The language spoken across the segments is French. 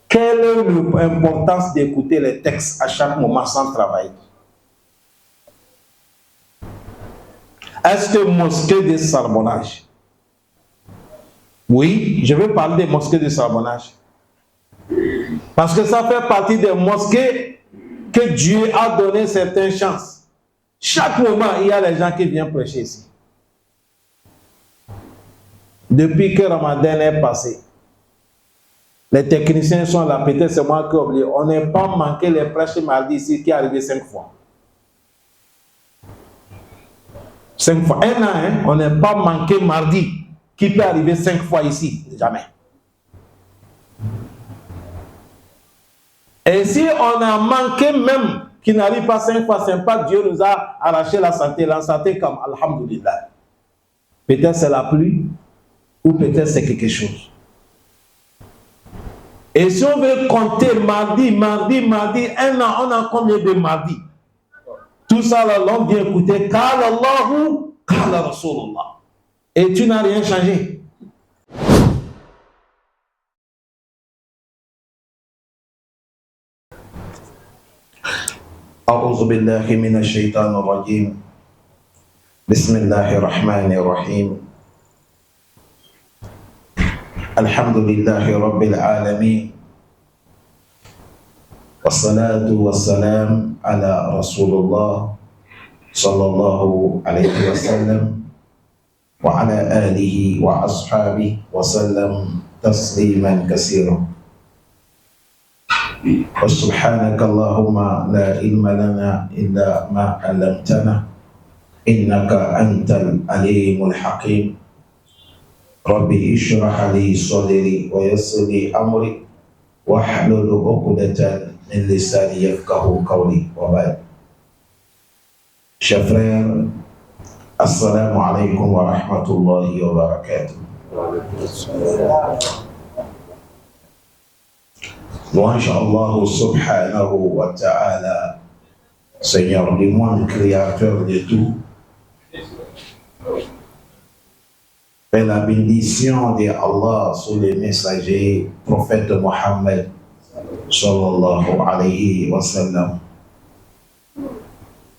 Quelle est l'importance d'écouter les textes à chaque moment sans travailler? Est-ce que mosquée de charbonnage? Oui, je veux parler des mosquées de charbonnage. Parce que ça fait partie des mosquées que Dieu a donné certaines chances. Chaque moment, il y a les gens qui viennent prêcher ici. Depuis que Ramadan est passé, les techniciens sont là, peut-être c'est moi qui ai oublié. On n'a pas manqué les prêches mardi ici qui est arrivé 5 fois. 5 fois. Un an, hein, on n'a pas manqué mardi qui peut arriver 5 fois ici. Jamais. Et si on a manqué même qui n'arrive pas 5 fois, c'est pas Dieu nous a arraché la santé comme Alhamdulillah. Peut-être c'est la pluie ou peut-être c'est quelque chose. Et si on veut compter mardi, un an, on a combien de mardis? Tout ça, là, l'on vient écouter Qala Allahu, Qala Rasulullah. Et tu n'as rien changé. أعوذ بالله من الشيطان الرجيم بسم الله الرحمن الرحيم الحمد لله رب العالمين والصلاة والسلام على رسول الله صلى الله عليه وسلم وعلى آله وأصحابه وسلم تسليما كثيرا وسبحانك اللهم لا علم لنا إلا ما علمتنا إنك أنت العليم الحكيم ربي اشرح لي صدري ويسر لي أمري واحلل عقدة من لساني يفقهوا قولي وبعد. Chers frères, assalamu alaikum wa rahmatullahi wa barakatuh. Louange Allah subhanahu wa ta'ala, Seigneur du monde, créateur de tout. Et la bénédiction de Allah sur les messagers, prophète Mohammed sallallahu alayhi wa sallam.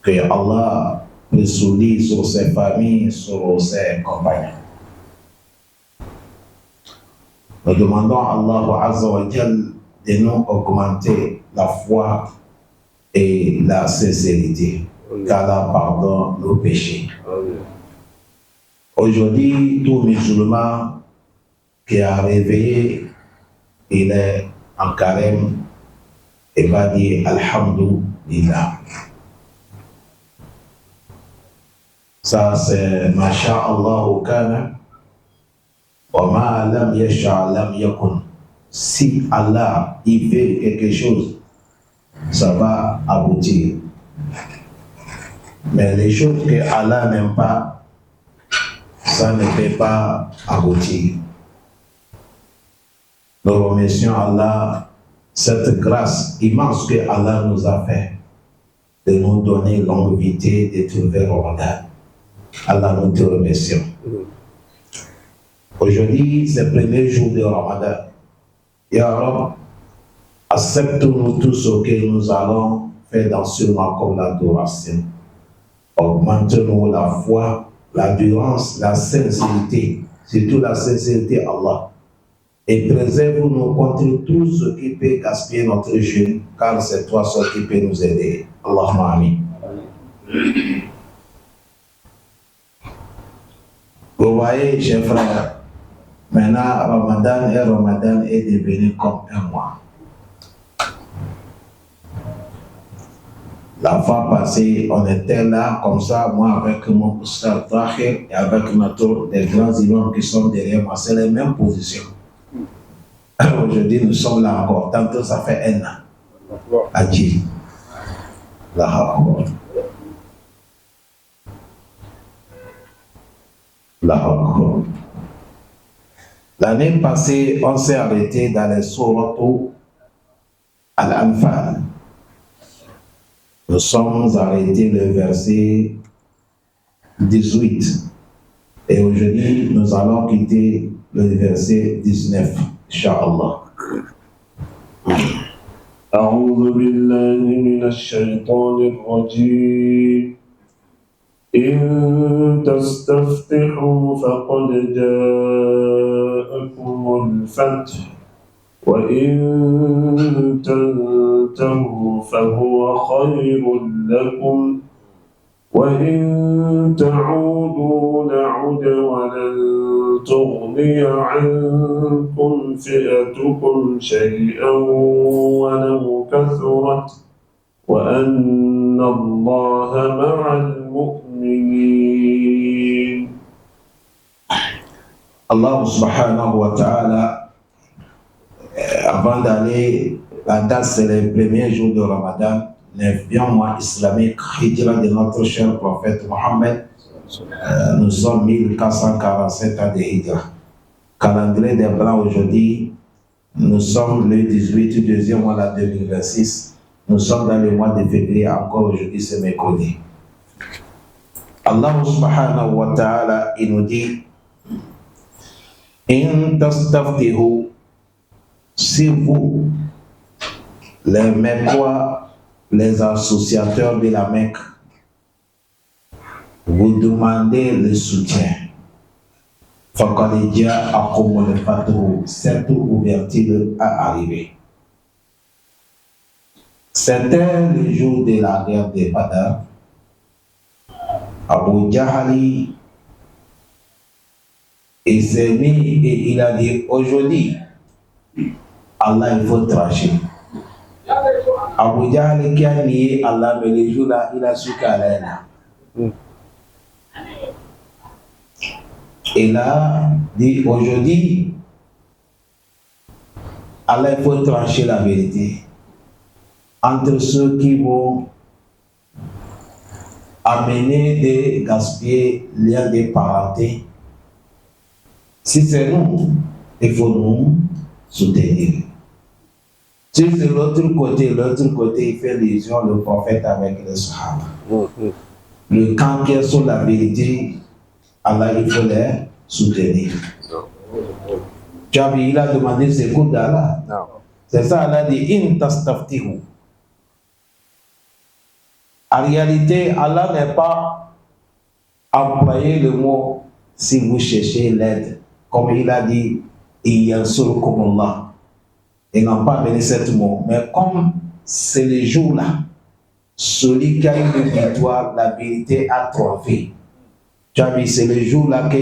Que Allah présoudit sur ses familles, sur ses compagnons. Nous demandons à Allah Azza wa Jal de nous augmenter la foi et la sincérité, qu'Allah pardonne nos péchés. Aujourd'hui, tout musulman qui a réveillé, il est en carême et va dire Alhamdulillah. Ça c'est Masha'Allah kana wa ma lam yasha' lam yakun. Si Allah il fait quelque chose, ça va aboutir. Mais les choses que Allah n'aime pas, ça ne peut pas aboutir. Nous remercions Allah cette grâce immense que Allah nous a fait de nous donner longévité de trouver Ramadan. Allah nous te remercions. Aujourd'hui, c'est le premier jour de Ramadan. Ya Rab, accepte-nous tout ce que nous allons faire dans ce mois comme l'adoration. Augmente-nous la foi, l'endurance, la sincérité, surtout la sincérité Allah. Et préserve-nous contre tout ce qui peut gaspiller notre jeûne, car c'est toi seul qui peut nous aider. Allahumma amin. Vous voyez, chers frères, maintenant Ramadan est devenu comme un mois. La fois passée, on était là comme ça, moi avec mon Oustaz Tahir et avec notre des grands imams qui sont derrière moi, c'est les mêmes positions. Aujourd'hui, nous sommes là encore, tantôt ça fait un an. Adji. L'année passée, on s'est arrêté dans les sourates Al-Anfal. Nous sommes arrêtés le verset 18. Et aujourd'hui, nous allons quitter le verset 19, Inch'Allah. أعوذ بالله من الشيطان الرجيم إن تستفتحوا فقد جاءكم الفتح وإن تنتهوا فهو خير لكم وإن تعودوا نعد ولن تغني عنكم فئتكم شيئا ولو كثرت وأن الله مع المؤمنين. Allah subhanahu wa ta'ala, avant d'aller, la date c'est le premier jour de Ramadan, 9e mois islamique, hijra de notre cher prophète Mohammed. Nous sommes 1447 ans de hijra. Calendrier des Blancs aujourd'hui, nous sommes le 18 deuxième mois de 2026. Nous sommes dans le mois de février, encore aujourd'hui c'est mercredi. Allah subhanahu wa ta'ala, il nous dit In tastaftihu, si vous, les Mecquois, les associateurs de la Mecque, vous demandez le soutien. Faqad ja'akum al-fathu, cette ouverture a arrivé. C'était le jour de la guerre de Badr. Abu Jahali, il s'est mis et il a dit aujourd'hui, Allah il faut trancher. Abu Jahl qui a nié Allah, mais le jour là, il a su qu'Allah est là. Et là, dit aujourd'hui, Allah il faut trancher la vérité entre ceux qui vont amener de gaspiller liens de parenté. Si c'est nous, il faut nous soutenir. Si c'est l'autre côté, il fait lésion le prophète avec les Sahaba. Le camp qui est sur la vérité, Allah, il faut les soutenir. Tu as vu, il a demandé ses coups d'Allah. C'est ça, Allah dit In tastaftihu. En réalité, Allah n'est pas employé le mot si vous cherchez l'aide. Comme il a dit, il y a seul comme Allah. Ils n'ont pas amené ce mot. Mais comme c'est le jour-là, celui qui a eu une victoire, la vérité a triomphé. Tu as vu, c'est le jour-là que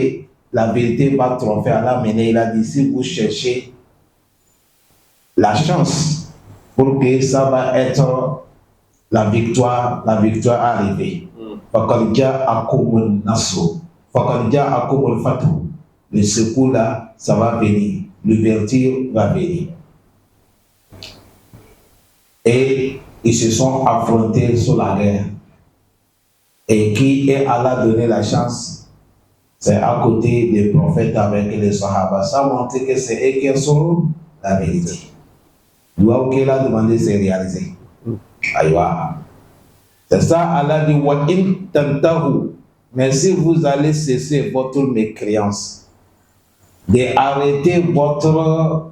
la vérité va tromper. Allah mené, il a dit, si vous cherchez la chance pour que ça va être la victoire arrivée. Faqad ja'akumul nasr, faqad ja'akumul fath. Le secours là, ça va venir. L'ouverture va venir. Et ils se sont affrontés sur la guerre. Et qui est Allah donné la chance? C'est à côté des prophètes avec les Sahaba. Ça montre que c'est eux qui sont la vérité. Doit qu'il a demandé, c'est réalisé. Aïwa. C'est ça, Allah dit wa in tantahu. Mais si vous allez cesser votre mécréance, d'arrêter votre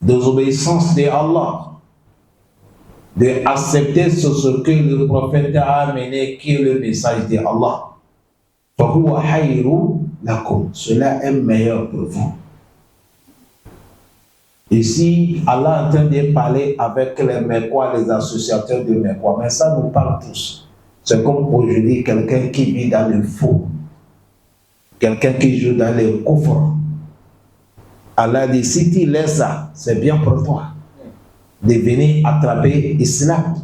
désobéissance de Allah, d'accepter ce que le prophète a amené, qui est le message de Allah, فَهُوَ خَيْرٌ لَكُمْ, cela est meilleur pour vous. Ici, Allah est en train de parler avec les Mecquois, les associateurs de Mecquois, mais ça nous parle tous. C'est comme aujourd'hui quelqu'un qui vit dans le faux, quelqu'un qui joue dans le coffre. Allah dit, si tu laisses ça, c'est bien pour toi de venir attraper l'islam.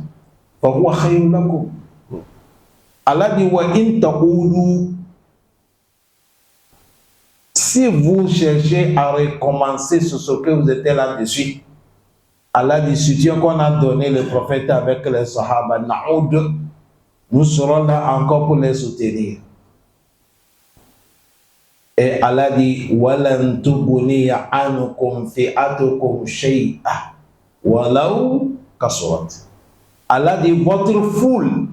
Allah dit, wa in ta'udu, si vous cherchez à recommencer sur ce que vous étiez là-dessus, Allah dit, soutien qu'on a donné le prophète avec les Sahaba, na'ud, nous serons là encore pour les soutenir. Et Allah dit, walan tubuniya anukum fi'atukum shay'a walau kasurat. Allah dit, votre foule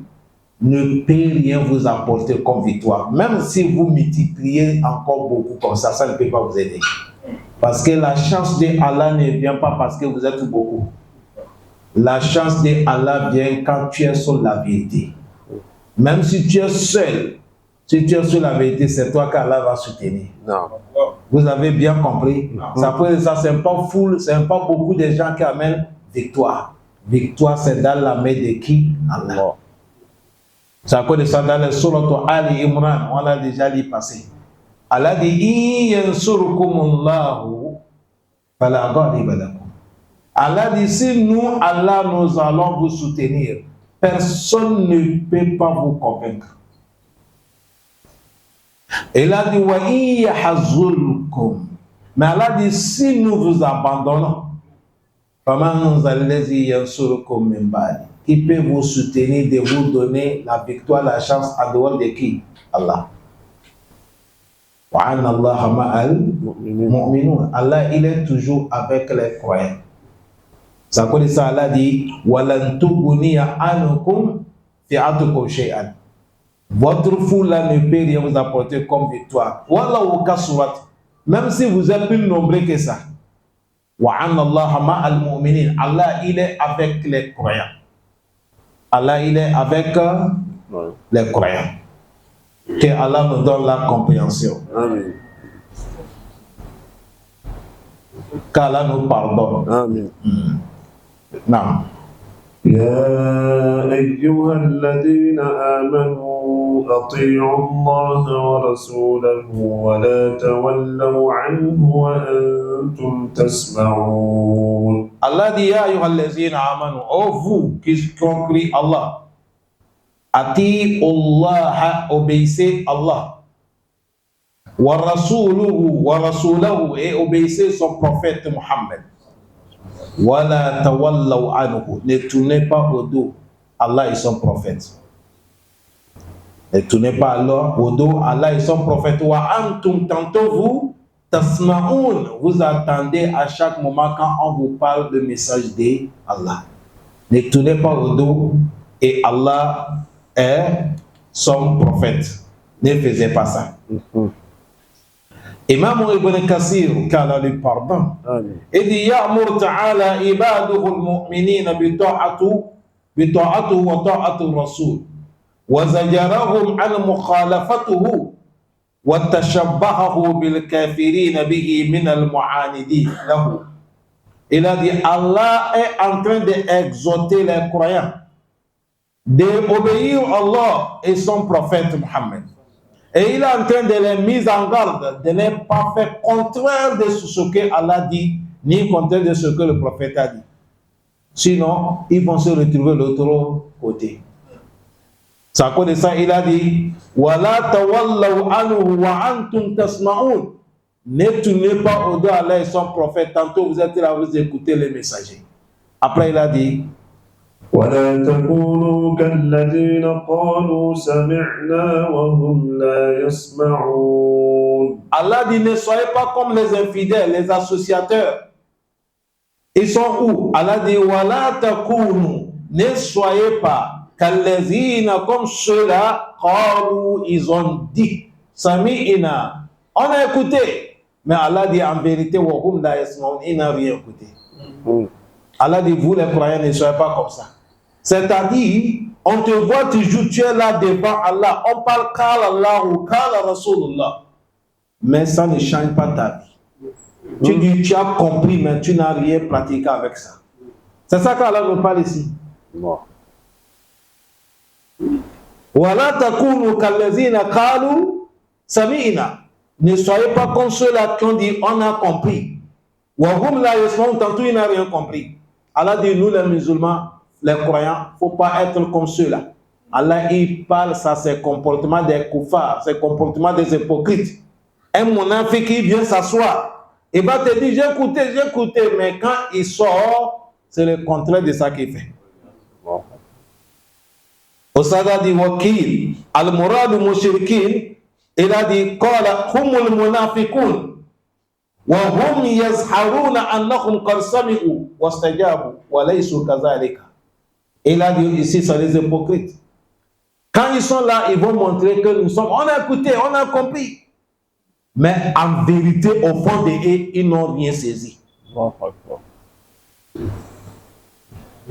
ne peut rien vous apporter comme victoire. Même si vous multipliez encore beaucoup comme ça, ça ne peut pas vous aider. Parce que la chance de Allah ne vient pas parce que vous êtes beaucoup. La chance de Allah vient quand tu es sur la vérité. Même si tu es seul, si tu es sur la vérité, c'est toi qu'Allah va soutenir. Non. Vous avez bien compris? Ça peut ça, c'est pas full, c'est pas beaucoup de gens qui amènent victoire. Victoire, c'est dans la main de qui? Allah. C'est à cause de ça dans le sourate Ali Imran, on l'a déjà lu passer. Allah dit yansurukumullahu fala ghaliba lakum. Allah dit si nous, Allah, nous allons vous soutenir, personne ne peut pas vous convaincre. Et là dit wa yahzulkum. Mais Allah dit si nous vous abandonnons, faman allazi yansurukum min ba'di. Qui peut vous soutenir, de vous donner la victoire, la chance en dehors de qui? Allah. Wa anna Allah ma'al mu'minun. Allah, il est toujours avec les croyants. Ça cause ça, Allah dit walan tughniya ankum fi'atukum shay'an. Votre foule-là ne peut rien vous apporter comme victoire. Wallahu kasurat. Même si vous êtes plus nombreux que ça. Wa anna Allah ma'al mu'minin. Allah, il est avec les croyants. Allah, il est avec les croyants. Que Allah nous donne la compréhension. Amen. Qu'Allah nous pardonne. Amen. Non. يا أيها الذين آمنوا أطيعوا الله ورسوله ولا تولوا عنه وأنتم تسمعون. Allah dit ya ayyuhallazina amanu, oh vous qui compris Allah, ati'u Allah, obéissez Allah, wa rasulahu et obéissez son prophète Muhammad. Wala tawallaw anhu, ne tournez pas au dos Allah et son prophète. Ne tournez pas alors au dos Allah et son prophète. Wa antum, tantôt vous tasma'un, vous attendez à chaque moment quand on vous parle de message d'Allah. Ne tournez pas au dos et Allah est son prophète. Ne faisez pas ça. Imam Ibn Kassir, qu'Allah lui pardonne, il dit Ya'mur ta'ala ibaduhu al-mu'minina bita'atuhu wa ta'atu rasul wa zajarahum an mukhalafatuhu wa tashabbahahu bil kafirin bihi min al-mu'anidin lahu. Il a dit Allah est en train d'exhorter les croyants d'obéir à Allah et son prophète Muhammad. Et il est en train de les mettre en garde, de ne pas faire contraire de ce que Allah dit, ni contraire de ce que le prophète a dit. Sinon, ils vont se retrouver de l'autre côté. C'est à cause de ça, il a dit Wala tawallaw anhu wa antum tasma'un. Ne tournez pas au dos à Allah et son prophète, tantôt vous êtes là, vous écoutez les messagers. Après, il a dit ولا تكونوا كالذين قالوا سمعنا وهم لا يسمعون. Allah dit ne soyez pas comme les infidèles, les associateurs. Ils sont où? Allah dit wala takunu, ne soyez pas kallazina, comme ceux-là qalu, ils ont dit sami'na, on a écouté, mais Allah dit en vérité wa hum la yasma'un, ils n'ont rien écouté. Allah dit vous les croyants ne soyez pas comme ça. C'est-à-dire, on te voit toujours, tu es là devant Allah, on parle Qala Allah ou Qala Rasulullah, mais ça ne change pas ta vie. Tu dis, tu as compris, mais tu n'as rien pratiqué avec ça. C'est ça qu'Allah nous parle ici. Wala takunu kallazina qalu sami'na. Ne soyez pas comme ceux-là qui ont dit, on a compris. Wa hum la yasma'un, tantôt ils n'ont rien compris. Allah dit, nous les musulmans, les croyants, il ne faut pas être comme ceux-là. Allah, il parle, ça c'est comportement des koufars, c'est comportement des hypocrites. Un monafik qui vient s'asseoir, il va te dire, j'ai écouté, mais quand il sort, c'est le contraire de ça qu'il fait. Osada dit, Wakil, al-murad mushrikin, il a dit, Qala humul munafikun. وهم يزحرون أنهم قد سمعوا واستجابوا وليسوا كذلك. Il a dit ici, c'est les hypocrites. Quand ils sont là, ils vont montrer que nous sommes, on a écouté, on a compris. Mais en vérité, au fond de eux, ils n'ont rien saisi.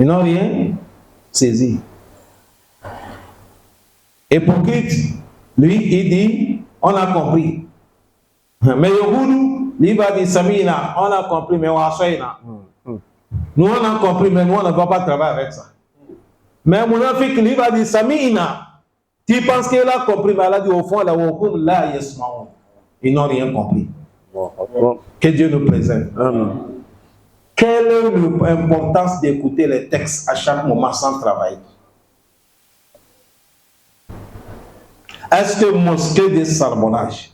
Ils n'ont rien saisi. Hypocrite, lui, il dit, on a compris. Mais Yogoudou, lui va dire, Samina, on a compris, mais on a soigné. Nous, on a compris, mais nous, on ne va pas travailler avec ça. Mais Mounafik, lui va dire, Samina, tu penses qu'il a compris, mais elle a dit, au fond, là, ils n'ont rien compris. Que Dieu nous préserve. Quelle est l'importance d'écouter les textes à chaque moment sans travail? Est-ce que mosquée de charbonnage?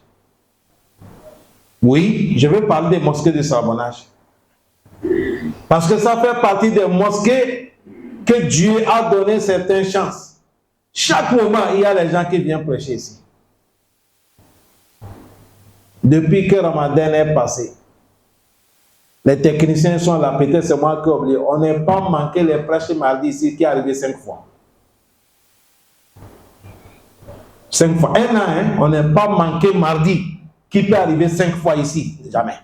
Oui, je vais parler des mosquées de charbonnage. Parce que ça fait partie des mosquées que Dieu a donné certaines chances. Chaque moment, il y a les gens qui viennent prêcher ici. Depuis que Ramadan est passé, les techniciens sont là, peut-être c'est moi qui ai oublié. On n'a pas manqué les prêches mardi ici qui est arrivé 5 fois. 5 fois. Un an, hein, on n'a pas manqué mardi qui peut arriver 5 fois ici. Jamais.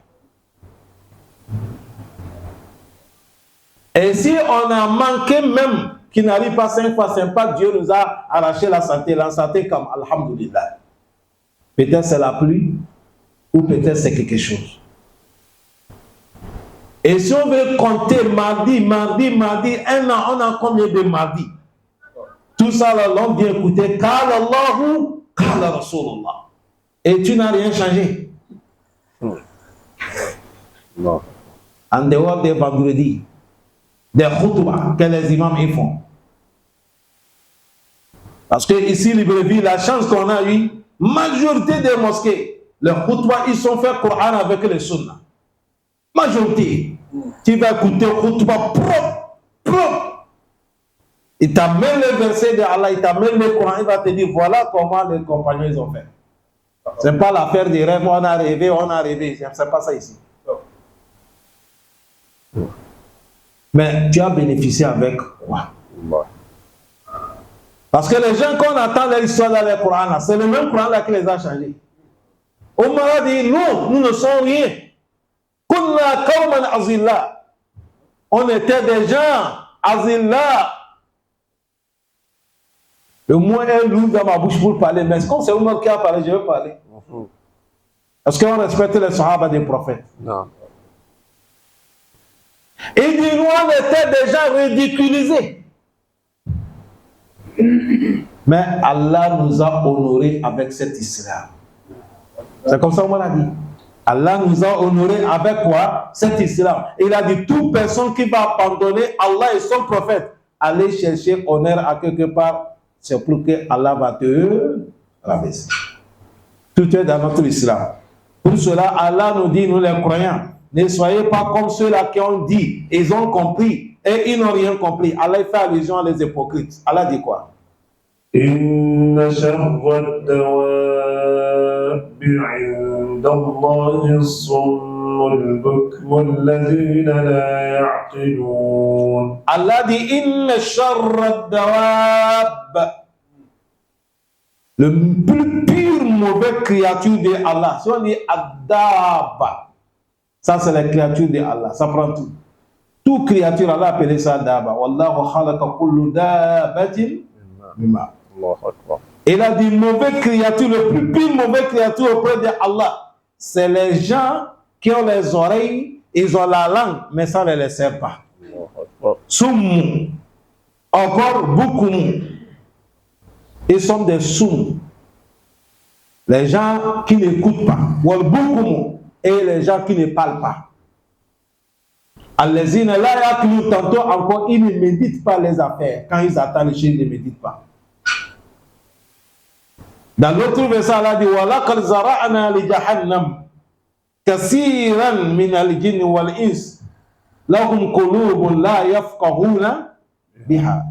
Et si on a manqué même qui n'arrive pas 5 fois, c'est pas que Dieu nous a arraché la santé comme Alhamdulillah. Peut-être c'est la pluie ou peut-être c'est quelque chose. Et si on veut compter mardi, un an, on a combien de mardi? Tout ça, là, l'on vient écouter Qala Allahu, Qala Rasulullah. Et tu n'as rien changé. Non. En dehors des vendredis, des khutbahs que les imams y font. Parce que ici, Libreville, la chance qu'on a eu, majorité des mosquées, les khutbahs, ils sont faits Coran avec les sunnah. Majorité. Tu vas écouter khutbah propre. Il t'amène le verset de Allah, il t'amène le Coran, il va te dire voilà comment les compagnons ils ont fait. Ce n'est pas l'affaire des rêves, on a rêvé. C'est pas ça ici. Mais tu as bénéficié avec quoi? Parce que les gens qu'on attend l'histoire dans le Coran, c'est le même Coran là qui les a changés. Omar a dit nous ne sommes rien. On était des gens azillah. Le moins un loup dans ma bouche pour parler, mais comme c'est Omar qui a parlé, je vais parler. Est-ce qu'on respecte les sahaba des prophètes? Non. Il dit nous on était des gens ridiculisés. Mais Allah nous a honorés avec cet islam. C'est comme ça qu'on l'a dit. Allah nous a honorés avec quoi? Cet islam. Il a dit toute personne qui va abandonner Allah et son prophète, aller chercher honneur à quelque part, c'est pour que Allah va te rabaisser. Tout est dans notre islam. Pour cela, Allah nous dit, nous les croyants, ne soyez pas comme ceux-là qui ont dit, ils ont compris et ils n'ont rien compris. Allah fait allusion à les hypocrites. Allah dit quoi? إن شر الدواب عند الله الصم البكم الذين لا يعقلون. Allah dit Inna sharra dawab. Le plus pire mauvais créature de Allah. Si on dit Adaba, ça c'est la créature de Allah. Ça prend tout. Toute créature, Allah appelle ça Adaba. Wallahu khalaqa kullu dabatin mimma. Il a dit mauvais créature, le plus pire mauvais créature auprès de Allah, c'est les gens qui ont les oreilles, ils ont la langue, mais ça ne les sert pas. Soum, encore beaucoup. Ils sont des soum. Les gens qui n'écoutent pas. Et les gens qui ne parlent pas. Allez-y, tantôt encore, ils ne méditent pas les affaires. Quand ils attendent les choses, ils ne méditent pas. Dans l'autre verset, Allah dit وَلَقَدْ زَرَعْنَا لِجَهَنَّمَ كَثِيرًا مِنَ الْجِنِّ وَالْإِنسِ لَهُمْ قُلُوبٌ لَا يَفْقَهُونَ بِهَا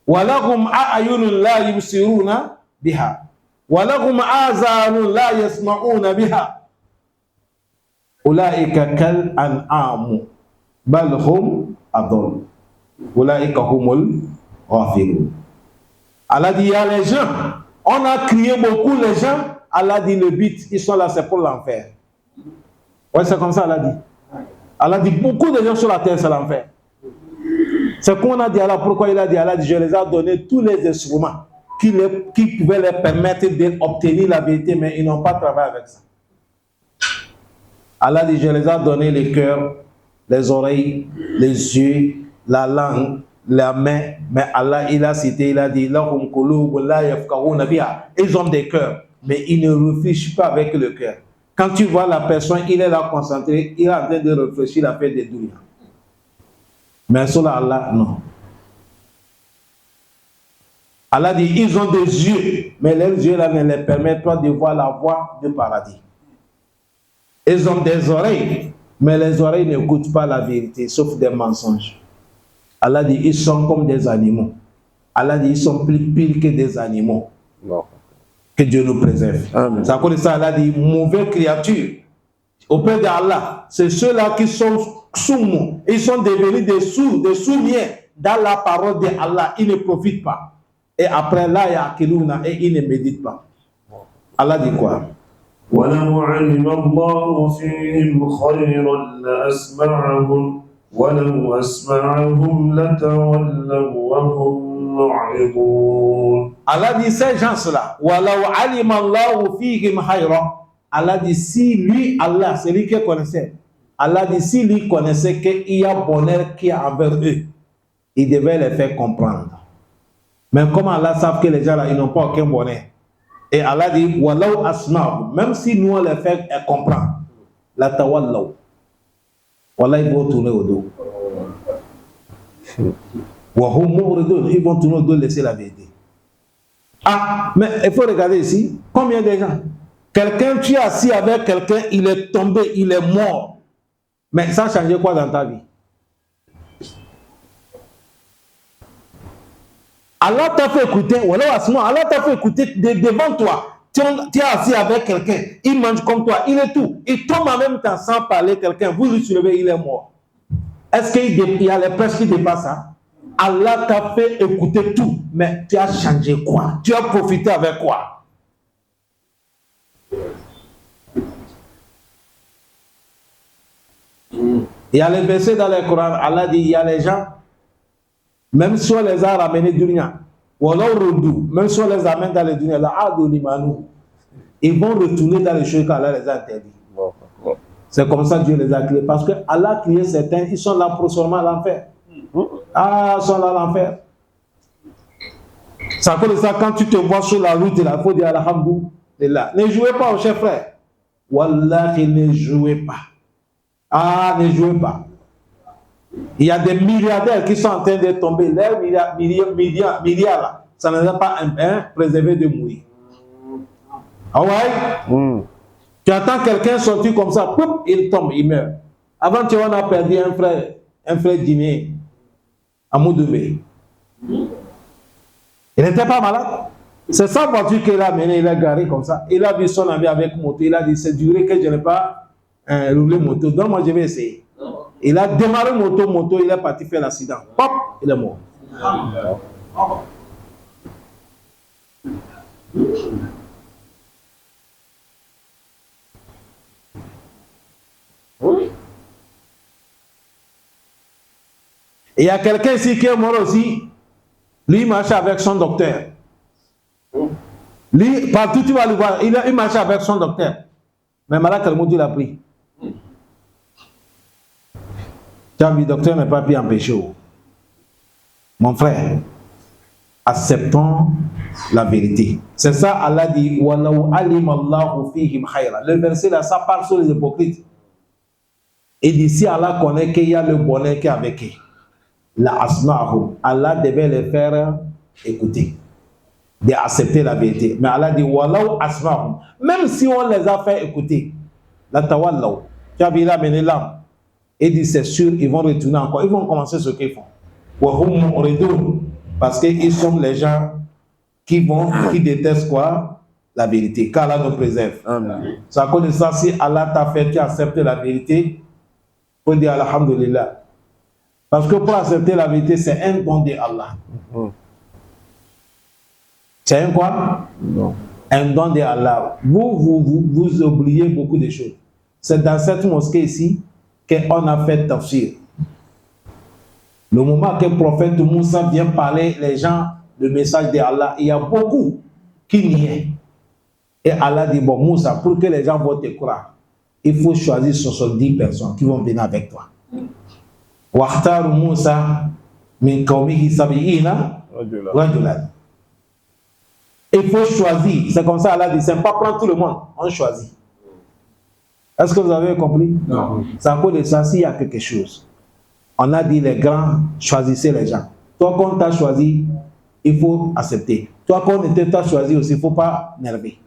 وَلَهُمْ أَعْيُنٌ لَا يُبْصِرُونَ بِهَا وَلَهُمْ آذَانٌ لَا يَسْمَعُونَ بِهَا أُولَئِكَ كَالْأَنْعَامِ بَلْ هُمْ أَضَلُّ أُولَئِكَ هُمُ الْغَافِلُونَ. Allah dit il y a les gens. On a crié beaucoup les gens, Allah dit le but, ils sont là, c'est pour l'enfer. Ouais, c'est comme ça, Allah dit. Allah dit beaucoup de gens sur la terre, c'est l'enfer. C'est qu'on a dit à Allah, pourquoi il a dit à Allah, je les ai donné tous les instruments qui pouvaient leur permettre d'obtenir la vérité, mais ils n'ont pas travaillé avec ça. Allah dit, je les ai donné les cœurs, les oreilles, les yeux, la langue, la main, mais Allah, il a cité, il a dit, ils ont des cœurs, mais ils ne réfléchissent pas avec le cœur. Quand tu vois la personne, il est là concentré, il est en train de réfléchir à faire des douilles. Mais sur Allah, non. Allah dit, ils ont des yeux, mais leurs yeux là ne les permettent pas de voir la voie du paradis. Ils ont des oreilles, mais les oreilles n'écoutent pas la vérité, sauf des mensonges. Allah dit, ils sont comme des animaux. Allah dit, ils sont plus pires que des animaux. Non. Que Dieu nous préserve. Amen. C'est à cause de ça, Allah dit, mauvaises créatures auprès d'Allah, c'est ceux-là qui sont sourds. Ils sont devenus des sourds-miens dans la parole d'Allah. Ils ne profitent pas. Et après, là, il y a Akilouna et ils ne méditent pas. Allah dit quoi? ولو علم الله فيهم خيرا لأسمعهم ولو أسمعهم لتولوا وهم معرضون. Allah dit ces gens-là, وَلَوْ عَلِمَ اللَّهُ فِيهِمْ خَيْرًا. Allah dit si lui, Allah, c'est lui qui connaissait. Allah dit si lui connaissait qu'il y a bonheur qui est envers eux, il devait les faire comprendre. Mais comme Allah savent que les gens là, ils n'ont pas aucun bonheur. Et Allah dit, Wallaw asma'u, même si nous on les fait comprendre, la tawallaw. Wallah, ils vont tourner au dos. Wahum mu'ridun, ils vont tourner au dos, laisser la vérité. Ah, mais il faut regarder ici, combien de gens? Quelqu'un, tu es assis avec quelqu'un, il est tombé, il est mort. Mais ça a changé quoi dans ta vie? Allah t'a fait écouter, voilà, Allah t'a fait écouter devant toi. Tu es assis avec quelqu'un, il mange comme toi, il est tout. Il tombe en même temps sans parler quelqu'un, vous lui soulevez, il est mort. Est-ce qu'il y a les prêches qui dépassent ça? Allah t'a fait écouter tout, mais tu as changé quoi? Tu as profité avec quoi? Il y a les versets dans le Coran, Allah dit, il y a les gens, même si on les a ramenés du dunya, même si on les amène dans le dunya, ils vont retourner dans les choses qu'Allah les a interdits. C'est comme ça que Dieu les a créés. Parce que Allah a créé certains, ils sont là pour seulement l'enfer. Ah, ils sont là à l'enfer. C'est à cause de ça, quand tu te vois sur la route, il faut dire Alhamdoulilah. Ne jouez pas, cher frère. Wallahi, ne jouez pas. Ah, ne jouez pas. Il y a des milliardaires qui sont en train de tomber. Les milliards là, ça ne les a pas préservé de mourir. Ah ouais? Tu attends quelqu'un sortir comme ça, poup, il tombe, il meurt. Avant, tu vois, on a perdu un frère guinéen à Moudoubé. Il n'était pas malade. C'est sa voiture qu'il a menée, il a garé comme ça. Il a vu son ami avec moto. Il a dit, c'est duré que je n'ai pas roulé moto. Donc moi, je vais essayer. Il a démarré moto, il est parti faire l'accident. Hop, il est mort. Il y a quelqu'un ici qui est mort aussi. Lui, il marche avec son docteur. Lui, partout tu vas le voir, il marche avec son docteur. Mais malade, quel mot il a pris? Le docteur n'est pas pu empêcher. Mon frère, acceptons la vérité. C'est ça, Allah dit, Wallahu alim Allahu fihim khayra. Le verset là, ça parle sur les hypocrites. Et d'ici, Allah connaît qu'il y a le bonheur qui est avec eux. La asma'hum. Allah devait les faire écouter, d'accepter la vérité. Mais Allah dit, Wallahu asma'hum. Même si on les a fait écouter, la tawallaw. Tu as vu, il a mené l'âme. Et dit, c'est sûr, ils vont retourner encore. Ils vont commencer ce qu'ils font. Parce qu'ils sont les gens qui détestent quoi? La vérité. Qu'Allah nous préserve. C'est à cause de ça, si Allah t'a fait, tu acceptes la vérité, il faut dire Alhamdulillah. Parce que pour accepter la vérité, c'est un don de Allah. C'est un quoi? Non. Un don de Allah. Vous oubliez beaucoup de choses. C'est dans cette mosquée ici qu'on a fait tafsir. Le moment que le prophète Moussa vient parler, les gens, le message d'Allah, il y a beaucoup qui nient. Et Allah dit, bon, Moussa, pour que les gens vont te croire, il faut choisir 70 personnes qui vont venir avec toi. Waqtar Moussa, min qawmihi sabi'ina rajulan. Il faut choisir. C'est comme ça, Allah dit, c'est pas prendre tout le monde, on choisit. Est-ce que vous avez compris? Non. C'est à cause de ça, s'il y a quelque chose. On a dit, les grands, choisissez les gens. Toi, quand tu as choisi, il faut accepter. Toi, quand on t'a choisi aussi, il ne faut pas nerver.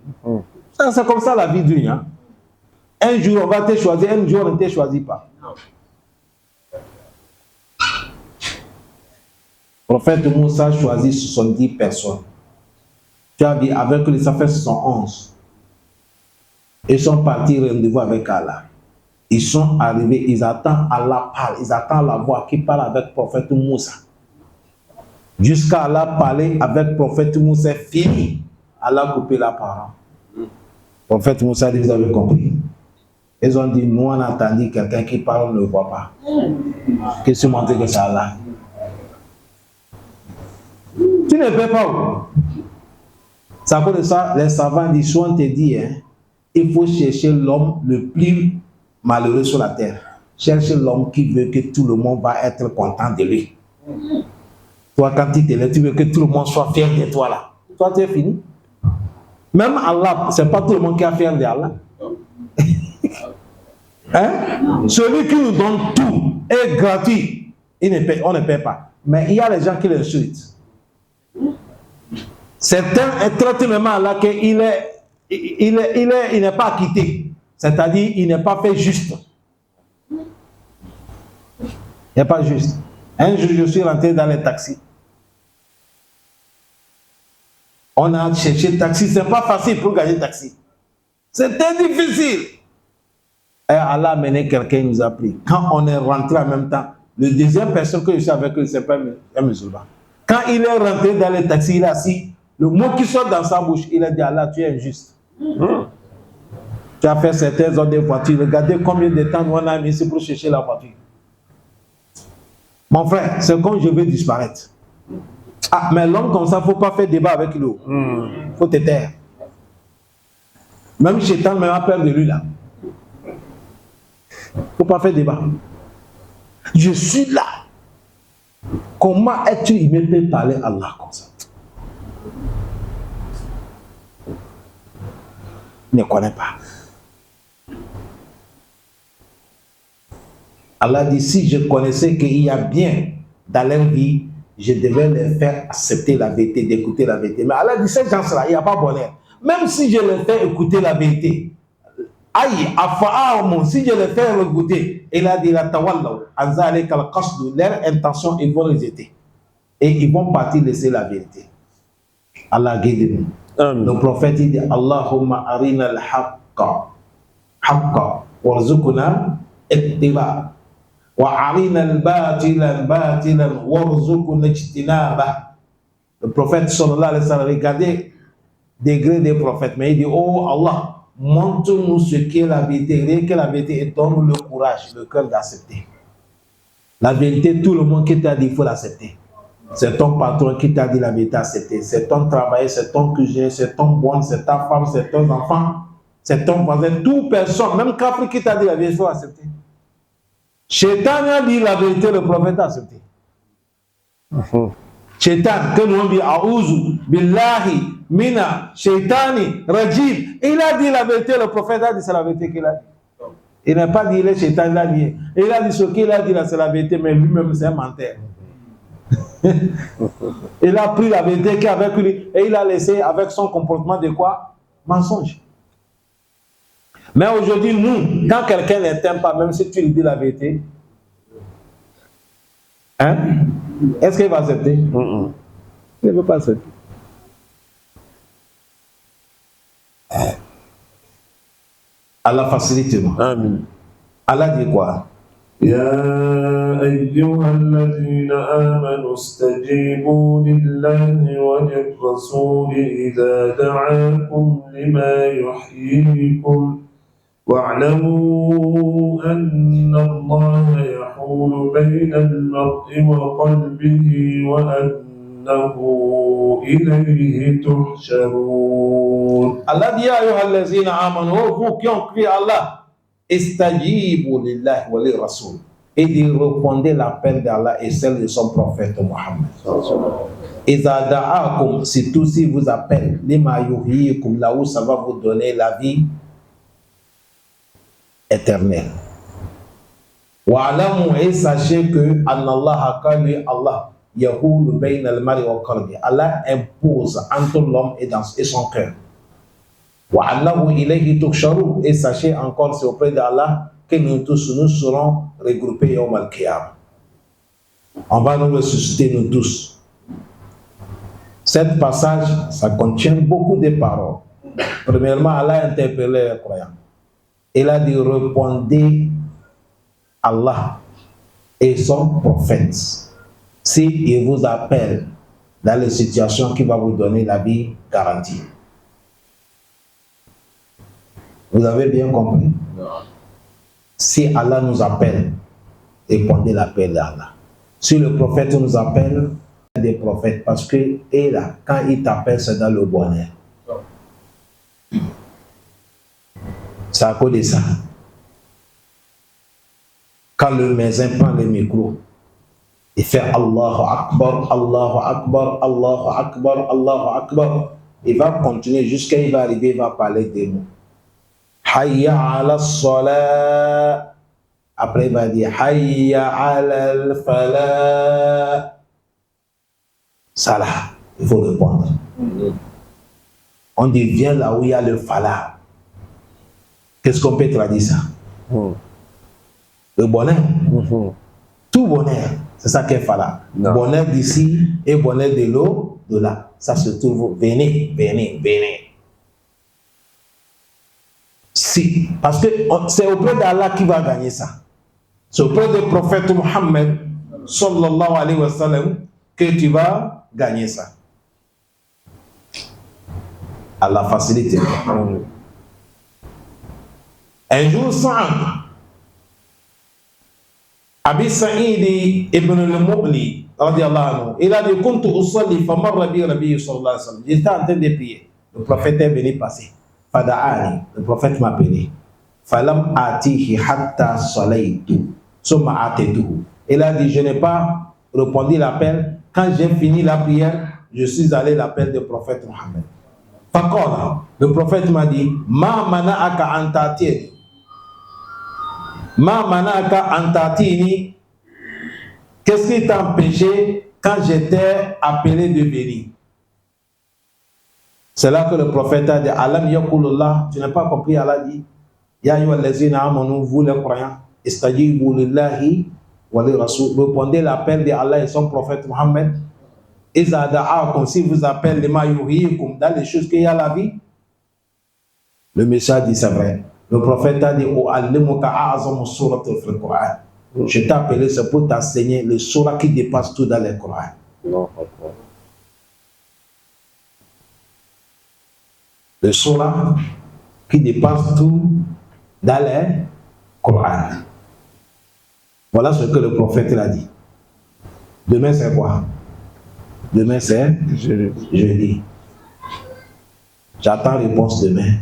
C'est comme ça la vie d'une. Hein? Un jour, on va te choisir, un jour, on ne te choisit pas. Le prophète Moussa choisit 70 personnes. Tu as dit, avec les affaires 71. Ils sont partis rendez-vous avec Allah. Ils sont arrivés, ils attendent Allah parle, ils attendent la voix qui parle avec le prophète Moussa. Jusqu'à Allah parler avec le prophète Moussa, fini. Allah a coupé la parole. Le prophète Moussa dit, vous avez compris. Ils ont dit, nous on a entendu quelqu'un qui parle, on ne le voit pas. Qu'est-ce que tu montres que c'est Allah? Tu ne peux pas. C'est à cause de ça, les savants disent, soit on te dit, hein, il faut chercher l'homme le plus malheureux sur la terre. Cherche l'homme qui veut que tout le monde va être content de lui. Toi, quand tu te lèves, tu veux que tout le monde soit fier de toi là. Toi, tu es fini. Même Allah, ce n'est pas tout le monde qui est fier d'Allah. Hein? Celui qui nous donne tout est gratuit. On ne paie pas. Mais il y a les gens qui l'insultent. Certains traitent même Allah qu'il n'est pas acquitté. C'est-à-dire, il n'est pas fait juste. Il n'est pas juste. Un jour, je suis rentré dans les taxis. On a cherché taxi. Ce n'est pas facile pour gagner taxi. C'était difficile. Et Allah a mené quelqu'un, il nous a pris. Quand on est rentré en même temps, le deuxième personne que je suis avec lui, c'est pas un musulman. Quand il est rentré dans les taxis, il est assis. Le mot qui sort dans sa bouche, il a dit, Allah, tu es injuste. Tu as fait certaines ordres de voiture. Regardez combien de temps on a mis ici pour chercher la voiture. Mon frère, c'est comme je veux disparaître. Ah, mais l'homme comme ça, il ne faut pas faire débat avec lui. Il faut te taire. Même Chétan a peur de lui là. Il ne faut pas faire débat. Je suis là. Comment es-tu aimé parler à Allah comme ça? Ne connais pas. Allah dit, si je connaissais qu'il y a bien dans leur vie, je devais les faire accepter la vérité, d'écouter la vérité. Mais Allah dit, ces gens-là, il n'y a pas bonheur. Même si je les fais écouter la vérité, aïe, si je les fais écouter, il a dit, leur intention, ils vont rejeter. Et ils vont partir laisser la vérité. Allah guide-nous. Le prophète dit, Allahumma arina al-haqqa, warzuqna ittiba, wa arina al-batila, warzuqna ijtinaba. Le prophète sallallahu alayhi wa sallam, regardez degré des prophètes, mais il dit, oh Allah, montre-nous ce qu'est la vérité, rien que la vérité, et donne-nous le courage, le cœur d'accepter. La vérité, tout le monde qui t'a dit, il faut l'accepter. C'est ton patron qui t'a dit la vérité, accepter. C'est ton travail, c'est ton cuisinier, c'est ton bon, c'est ta femme, c'est ton enfant, c'est ton voisin, toute personne, même Kafri qui t'a dit la vérité, il faut accepter. Shaitan a dit la vérité, le prophète a accepté. Shaitan, que nous on dit, A'ouzou, Billahi, Mina, Shaitani, Rajim, il a dit la vérité, le prophète a dit, c'est la vérité qu'il a dit. Il n'a pas dit, il est Shaitan, il a dit. Il a dit ce qu'il a dit là, c'est la vérité, mais lui-même, c'est un menteur. Il a pris la vérité qui est avec lui et il a laissé avec son comportement de quoi? Mensonge. Mais aujourd'hui, nous, quand quelqu'un ne t'aime pas, même si tu lui dis la vérité, hein? Est-ce qu'il va accepter? Il ne veut pas accepter. Allah facilite-nous. Amen. Allah dit quoi? يا أيها الذين آمنوا استجيبوا لله وللرسول إذا دعاكم لما يحييكم واعلموا أن الله يحول بين المرء وقلبه وأنه إليه تحشرون. Allah dit ayyuha allazina amanu, vous qui ont cru à Allah, istajibu lillahi wa lirrasul, et de répondre l'appel d'Allah et celle de son prophète Mohammed. Iza da'akum, si tout si vous appelle, lima yuhyikum, là où ça va vous donner la vie éternelle. Wa'alamu, et sachez que Allah Allah yahulu bayna al-mari wa qalbi, Allah impose entre l'homme et son cœur. Wa'allahu ilayhi tuhsharun, et sachez encore c'est auprès d'Allah que nous tous nous serons regroupés yawm al-qiyam. On va nous ressusciter nous tous. Cet passage, ça contient beaucoup de paroles. Premièrement, Allah a interpellé les croyants. Il a dit répondez Allah et son prophète s'il vous appelle dans les situations qui va vous donner la vie garantie. Vous avez bien compris? Si Allah nous appelle, répondez l'appel d'Allah. Si le prophète nous appelle, des prophètes, parce que et là, quand il t'appelle, c'est dans le bonheur. C'est à cause de ça. Quand le médecin prend le micro, il fait Allahu Akbar, Allahu Akbar, Allahu Akbar, Allahu Akbar. Il va continuer jusqu'à il va arriver, il va parler des mots. Hayya ala salat. Après, il va dire Hayya ala al-falah. Ça là, il faut répondre. On devient là où il y a le falah. Qu'est-ce qu'on peut traduire ça? Le bonheur. Tout bonheur, c'est ça qu'est falah. Bonheur d'ici et bonheur de l'eau, de là. Ça se trouve, venez, venez, venez. Si, parce que c'est auprès d'Allah qui va gagner ça. C'est auprès du prophète Mohammed, sallallahu alayhi wa sallam, que tu vas gagner ça. Allah facilite. Un jour, Abi Sa'id ibn al-Mu'li, radiyallahu anhu, il a dit kuntu usalli famarra bi Rabbi sallallahu alayhi wa sallam. J'étais en train de prier. Le prophète est venu passer. Fada'ani, le prophète m'a appelé. Falam atihi hatta salaytu. Summa atituhu. Il a dit je n'ai pas répondu l'appel. Quand j'ai fini la prière, je suis allé à l'appel du prophète Mohammed. Faqala, le prophète m'a dit ma mana'aka an ta'tini. Ma mana'aka an ta'tini. Qu'est-ce qui t'a empêché quand j'étais appelé de venir? C'est là que le prophète a dit Alam yakulullah, tu n'as pas compris, Allah dit Ya ayyuhallazina amanu, vous les croyants, istajibu lillahi wa lirrasul, répondez l'appel de Allah et son prophète Mohammed. Iza da'akum, si vous appelez lima yuhyikum, dans les choses qu'il y a la vie. Le message dit c'est vrai. Le prophète a dit U'allimuka a'zamu suratul fil Qur'an. Je t'ai appelé, c'est pour t'enseigner le surah qui dépasse tout dans le Coran. Le surah qui dépasse tout dans le Coran. Voilà ce que le prophète a dit. Demain c'est quoi? Demain c'est jeudi. J'attends réponse demain.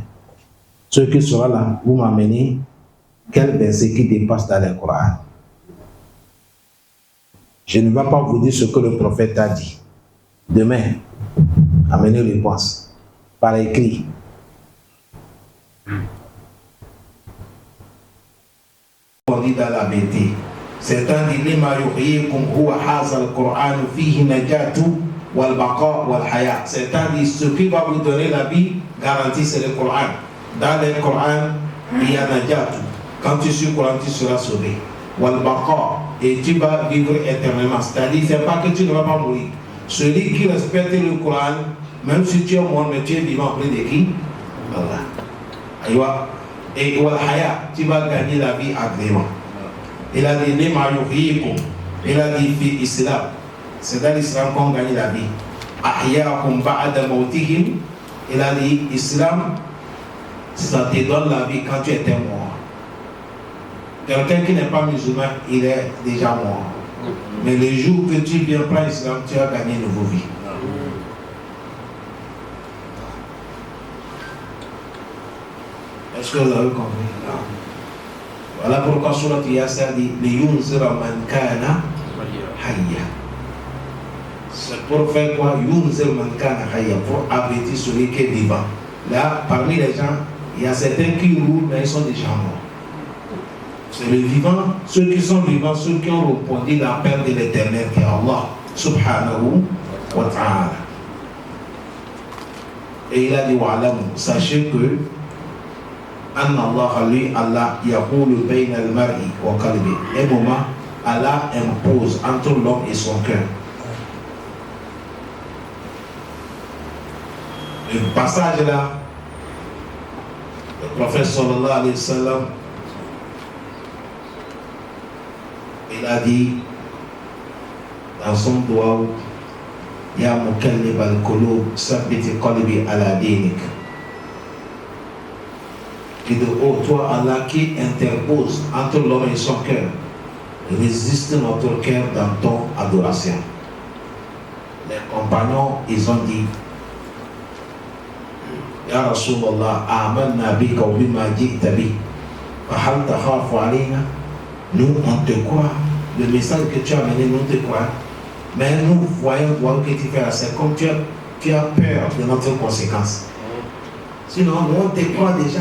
Ce qui sera là, vous m'amenez quel verset qui dépasse dans le Coran. Je ne vais pas vous dire ce que le prophète a dit. Demain, amenez réponse par écrit. On dit dans la vérité. C'est-à-dire lima yuhyikum huwa hadha al-Qur'an fihi najatu wal baqa wal haya. C'est-à-dire ce qui va vous donner la vie garantie, c'est le Coran. Dans le Coran, il y a najatu. Quand tu suis Coran, tu seras sauvé. Wal baqa, et tu vas vivre éternellement. C'est-à-dire c'est pas que tu ne vas pas mourir. Celui qui respecte le Coran, même si tu es mort, mais tu es vivant près de qui? Allah. Et wal haya, tu vas gagner la vie agrément. Il a dit lima yuhyikum. Il a dit fi islam. C'est dans l'islam qu'on gagne la vie. Ahyaakum ba'da mawtihim. Il a dit islam Ça te donne la vie quand tu étais mort. Quelqu'un qui n'est pas musulman, il est déjà mort. Mais le jour que tu viens prendre l'islam, tu as gagné une nouvelle vie. Est-ce que vous avez compris? Voilà pourquoi Surat Yassir dit Liyunzira man kana hayya. C'est pour faire quoi? Yunzir man kana hayya, pour avertir celui qui est vivant. Là, parmi les gens, il y a certains qui roulent, mais ils sont déjà morts. C'est le vivant, ceux qui sont vivants, ceux qui ont répondu l'appel de l'éternel qui est Allah subhanahu wa ta'ala. Et il a dit wa'alamu, sachez que Anna Allah, lui, Allah, yaqulu bayna al-mar'i wa qalbi. Un moment, Allah impose entre l'homme et son cœur. Le passage là, le prophète sallallahu alayhi wa sallam, il a dit dans son doigt, Ya mukallib al-qulub, sabbit qalbi ala dinik. Et de haut, toi Allah qui interpose entre l'homme et son cœur, résiste notre cœur dans ton adoration. Les compagnons, ils ont dit, Ya Rasulallah, amanna bika wa bima ji'ta bi, fa hal takhafu alayna. Nous, on te croit. Le message que tu as amené, nous te croyons. Mais nous voyons que tu fais là, c'est comme tu as peur de notre conséquence. Sinon, nous, on te croit déjà.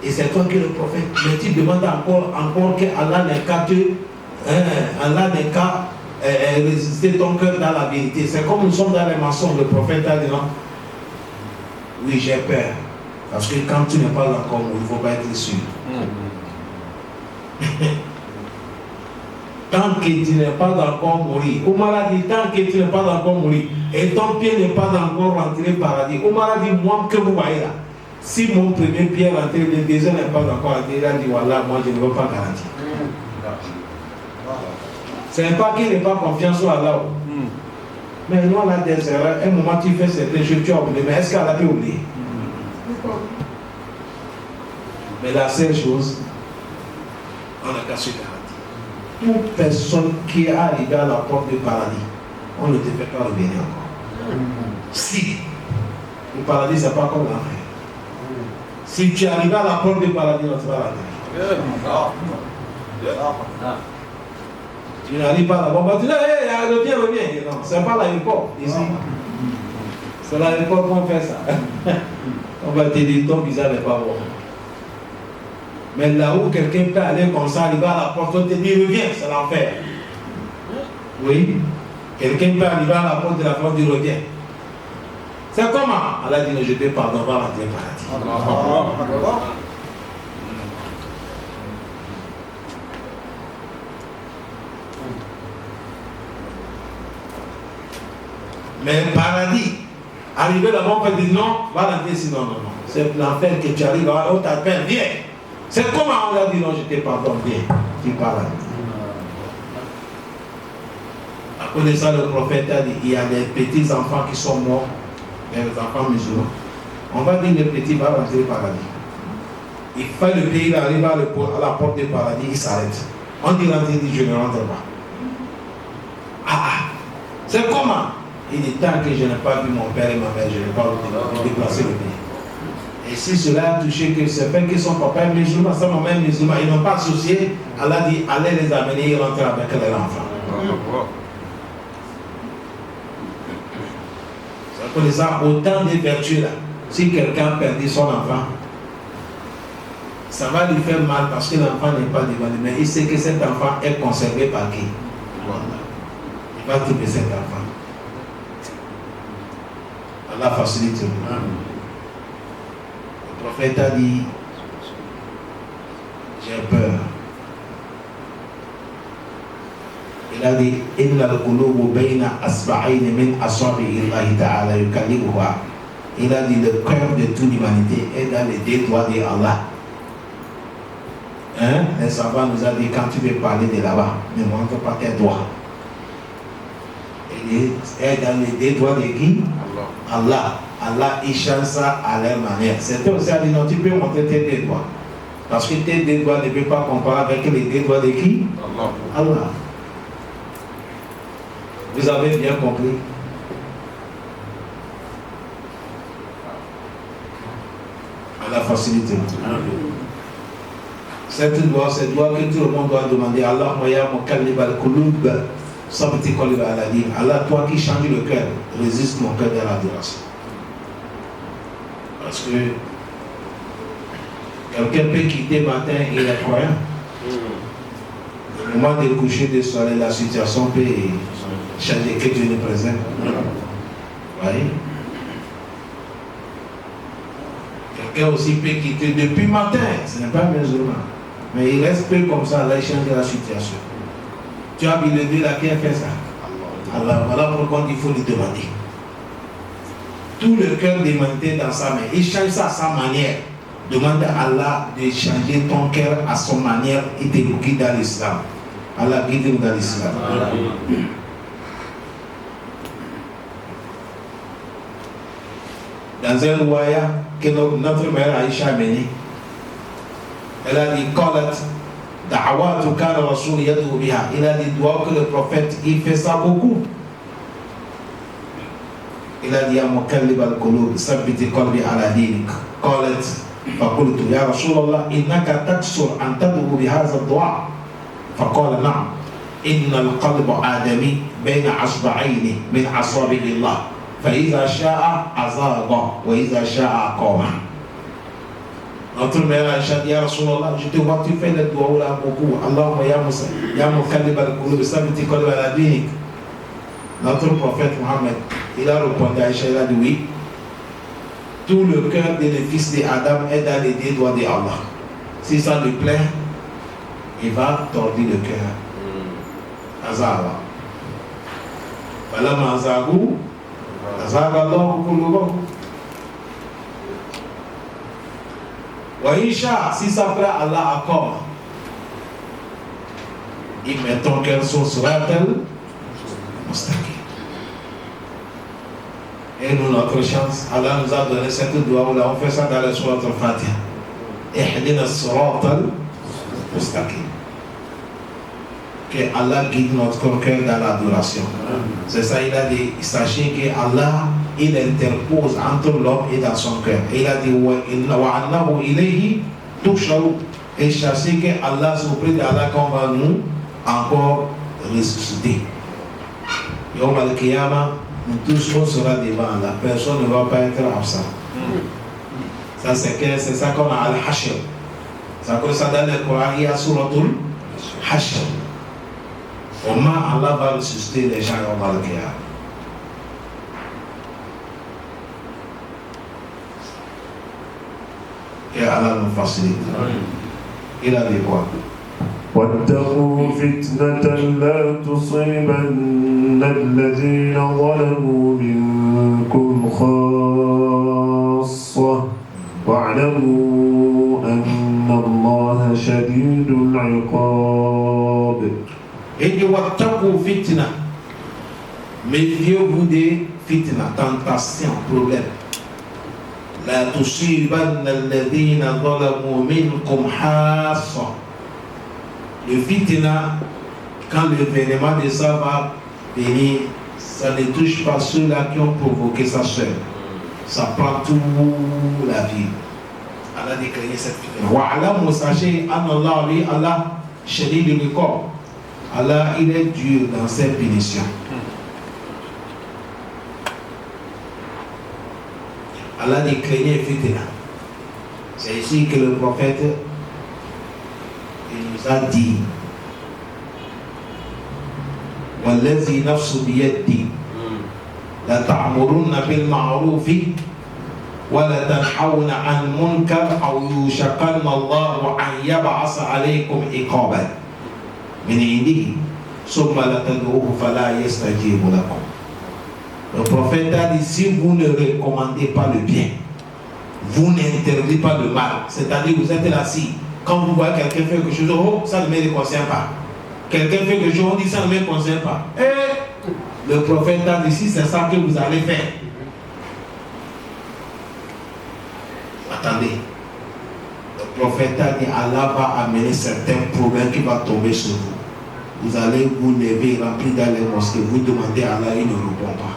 Et c'est toi qui es le prophète. Mais tu demandes encore que Allah n'est qu'à Allah n'est qu'à résister ton cœur dans la vérité. C'est comme nous sommes dans les mensonges. Le prophète a dit non. Oui, j'ai peur. Parce que quand tu n'es pas encore mort, il ne faut pas être sûr. Tant que tu n'es pas encore mourir. Omar a dit, tant que tu n'es pas encore mourir, et ton pied n'est pas encore rentré au paradis. Omar a dit, moi que vous voyez là, si mon premier pied est rentré, le deuxième n'est pas encore rentré, il a dit, voilà, moi je ne veux pas garantir. Ce n'est pas qu'il n'ait pas confiance en Allah. Mais nous, on a des erreurs. Un moment, tu fais certaines choses, tu as oublié. Mais est-ce qu'Allah peut oublier? Mais la seule chose, on a cassé garantie. Toute personne qui est arrivée à la porte du paradis, on ne te fait pas revenir encore. Si le paradis, c'est pas comme l'enfer. Si tu arrives à la porte du paradis, on te va la tu n'arrives pas là-bas, tu dis, hey, reviens. Non, c'est pas l'aéroport ici. C'est l'aéroport qu'on fait ça. On va te dire, ton visa n'est pas bon. Mais là où quelqu'un peut aller comme ça, arriver à la porte, on te dit, reviens, c'est l'enfer. Oui. Quelqu'un peut arriver à la porte de la porte, il revient. C'est comment? Allah dit, je te pardonne, va rentrer au paradis. Mais le paradis, arriver là-bas, on peut dire non, va rentrer ici, non. C'est l'enfer que tu arrives, on t'appelle, viens. C'est comment on a dit non, je te pardonne, viens, tu parles. À cause de ça, le prophète a dit, il y a des petits enfants qui sont morts, les enfants musulmans. On va dire le petit va rentrer au paradis. Il fait le pays, il arrive à la porte du paradis, il s'arrête. On dit rentrer, il dit je ne rentre pas. C'est comment? Il dit tant que je n'ai pas vu mon père et ma mère, je n'ai pas déplacé le pays. Et si cela a touché que certains qui sont papa musulmans, sa maman musulman, ils n'ont pas associé, Allah dit allez les amener et rentrer avec les enfants. C'est pour ça, autant de vertus là. Si quelqu'un perdit son enfant, ça va lui faire mal parce que l'enfant n'est pas devant lui, mais il sait que cet enfant est conservé par qui? Il va trouver cet enfant. Allah facilite. Le prophète a dit, j'ai peur. Il a dit, Inna al-qulubu bayna asba'ayni min asabi'i Allahi ta'ala yukallimuha. Il a dit, le cœur de toute l'humanité est dans les deux doigts d'Allah. Les savants nous a dit, quand tu veux parler de là-bas, ne montre pas tes doigts. Il est dans les deux doigts de qui? Allah. Allah, il change ça à leur manière. Certains aussi a dit non, tu peux montrer tes deux doigts. Parce que tes deux doigts ne peuvent pas comparer avec les deux doigts de qui? Allah. Vous avez bien compris? À la facilité. Cette doigt, c'est doigt que tout le monde doit demander. Allah, moya mokallibal kulub, sabti kolib aladi. Allah, toi qui changes le cœur, résiste mon cœur dans l'adoration. Parce que quelqu'un peut quitter matin, il est croyant. Au moment de coucher du soleil, la situation peut changer, que Dieu nous préserve. Vous voyez? Quelqu'un aussi peut quitter depuis matin, ce n'est pas un musulman. Mais il reste peu comme ça, là il change la situation. Tu as mis le Dieu là qui a fait ça. Alors voilà pourquoi il faut lui demander. Tout le cœur demandé dans sa main. Il change ça à sa manière. Demande à Allah de changer ton cœur à son manière et te guider dans l'islam. Allah guide-nous dans l'islam. Dans un royaume que notre mère Aïcha a mené, elle a dit qalat da'awatu kana rasul yad'u biha. Il a dit doigt que le prophète il fait ça beaucoup. Il a dit ya muqallib al-qulub thabbit qalbi ala dinik. Qalat فقلت يا رسول الله إنك تكسر أن تدعو بهذا الدعاء فقال نعم إن القلب آدمي بين أصبعين من أصابع الله فإذا شاء أزاغ وإذا شاء أقام. Notre mère Aïcha dit, Ya Rasulallah, je te vois, tu fais le doigt là beaucoup. Allahumma ya muqallib al-qulub thabbit qalbi ala dinik. Notre prophète Mohammed, il a répondu à Aïcha, il a dit oui. Tout le cœur de le fils d'Adam est dans les deux doigts d'Allah. Si ça lui plaît, il va tordre le cœur. Azara. Falama azagu, azaga Allahu qulubahum. Wa insha, si ça plaît Allah encore, il met ton cœur sur Suratul Mustaqim. Et nous, notre chance, Allah nous a donné cette doigt là, on fait ça dans le Surat al-Fatiha. Ihdina as-sirat al-mustaqim. Que Allah guide notre cœur dans l'adoration. C'est ça, il a dit, sachez que Allah, il interpose entre l'homme et dans son cœur. Il a dit, wa annahu ilayhi tusharu. Et sachez que Allah, c'est auprès d'Allah qu'on va nous encore ressusciter. Yawm al-Qiyamah, nous tous on sera devant Allah, personne ne va pas être absent. Ça c'est ça qu'on a al-Hashr. Ça comme ça dans le Coran, il y a Suratul Hashr. Comment Allah va ressusciter les gens au Mal-Qiyam. Et Allah nous facilite. Il a dit quoi? واتقوا فتنة لا تصيبن الذين ظلموا منكم خاصة واعلموا أن الله شديد العقاب. Et dit wattaqu fitna. Méfiez-vous des fitna, tentation, problème. La tusibanna alladhina zalamu minkum khassa. Le fitna, quand l'événement de ça va venir, ça ne touche pas ceux-là qui ont provoqué sa soeur. Ça prend toute la vie. Allah a déclaré cette fitna. Wa'alamu, sachez, Allah, lui, Allah, shadid al-iqab. Allah, il est dur dans ses punitions. Allah a déclaré fitna. C'est ici que le prophète il nous a dit والذي نفس بيدي لتأمرن بالمعروف ولتنحون عن منكر أو يوشكن الله أن يبعث عليكم عقابا من عنده ثم لتدعوه فلا يستجيب لكم. Le prophète a dit, si vous ne recommandez pas le bien, vous n'interdisez pas le mal, c'est-à-dire vous êtes assis. Quand vous voyez quelqu'un faire quelque chose, oh, ça ne me concerne pas. Quelqu'un fait quelque chose, on dit ça ne me concerne pas. Et le prophète a dit, si c'est ça que vous allez faire, prophète a dit Allah va amener certains problèmes qui vont tomber sur vous. Vous allez vous lever rempli dans les mosquées, vous demandez à Allah, il ne répond pas.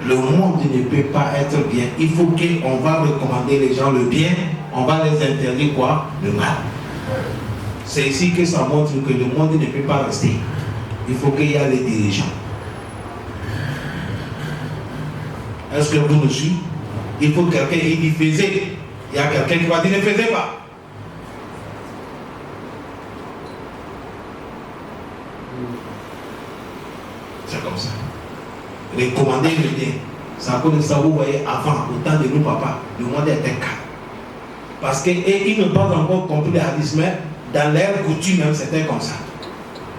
Le monde ne peut pas être bien. Il faut qu'on va recommander les gens le bien, on va les interdire quoi? Le mal. C'est ici que ça montre que le monde ne peut pas rester. Il faut qu'il y ait les dirigeants. Est-ce que vous nous suivez? Il faut que quelqu'un dit faisait. Il y a quelqu'un qui va dire ne faisait pas. C'est comme ça. Recommander le bien. C'est à cause de ça, vous voyez, avant, au temps de nos papas, le monde était calme. Parce qu'ils n'ont pas encore compris les hadiths, mais dans leur coutume même, c'était comme ça.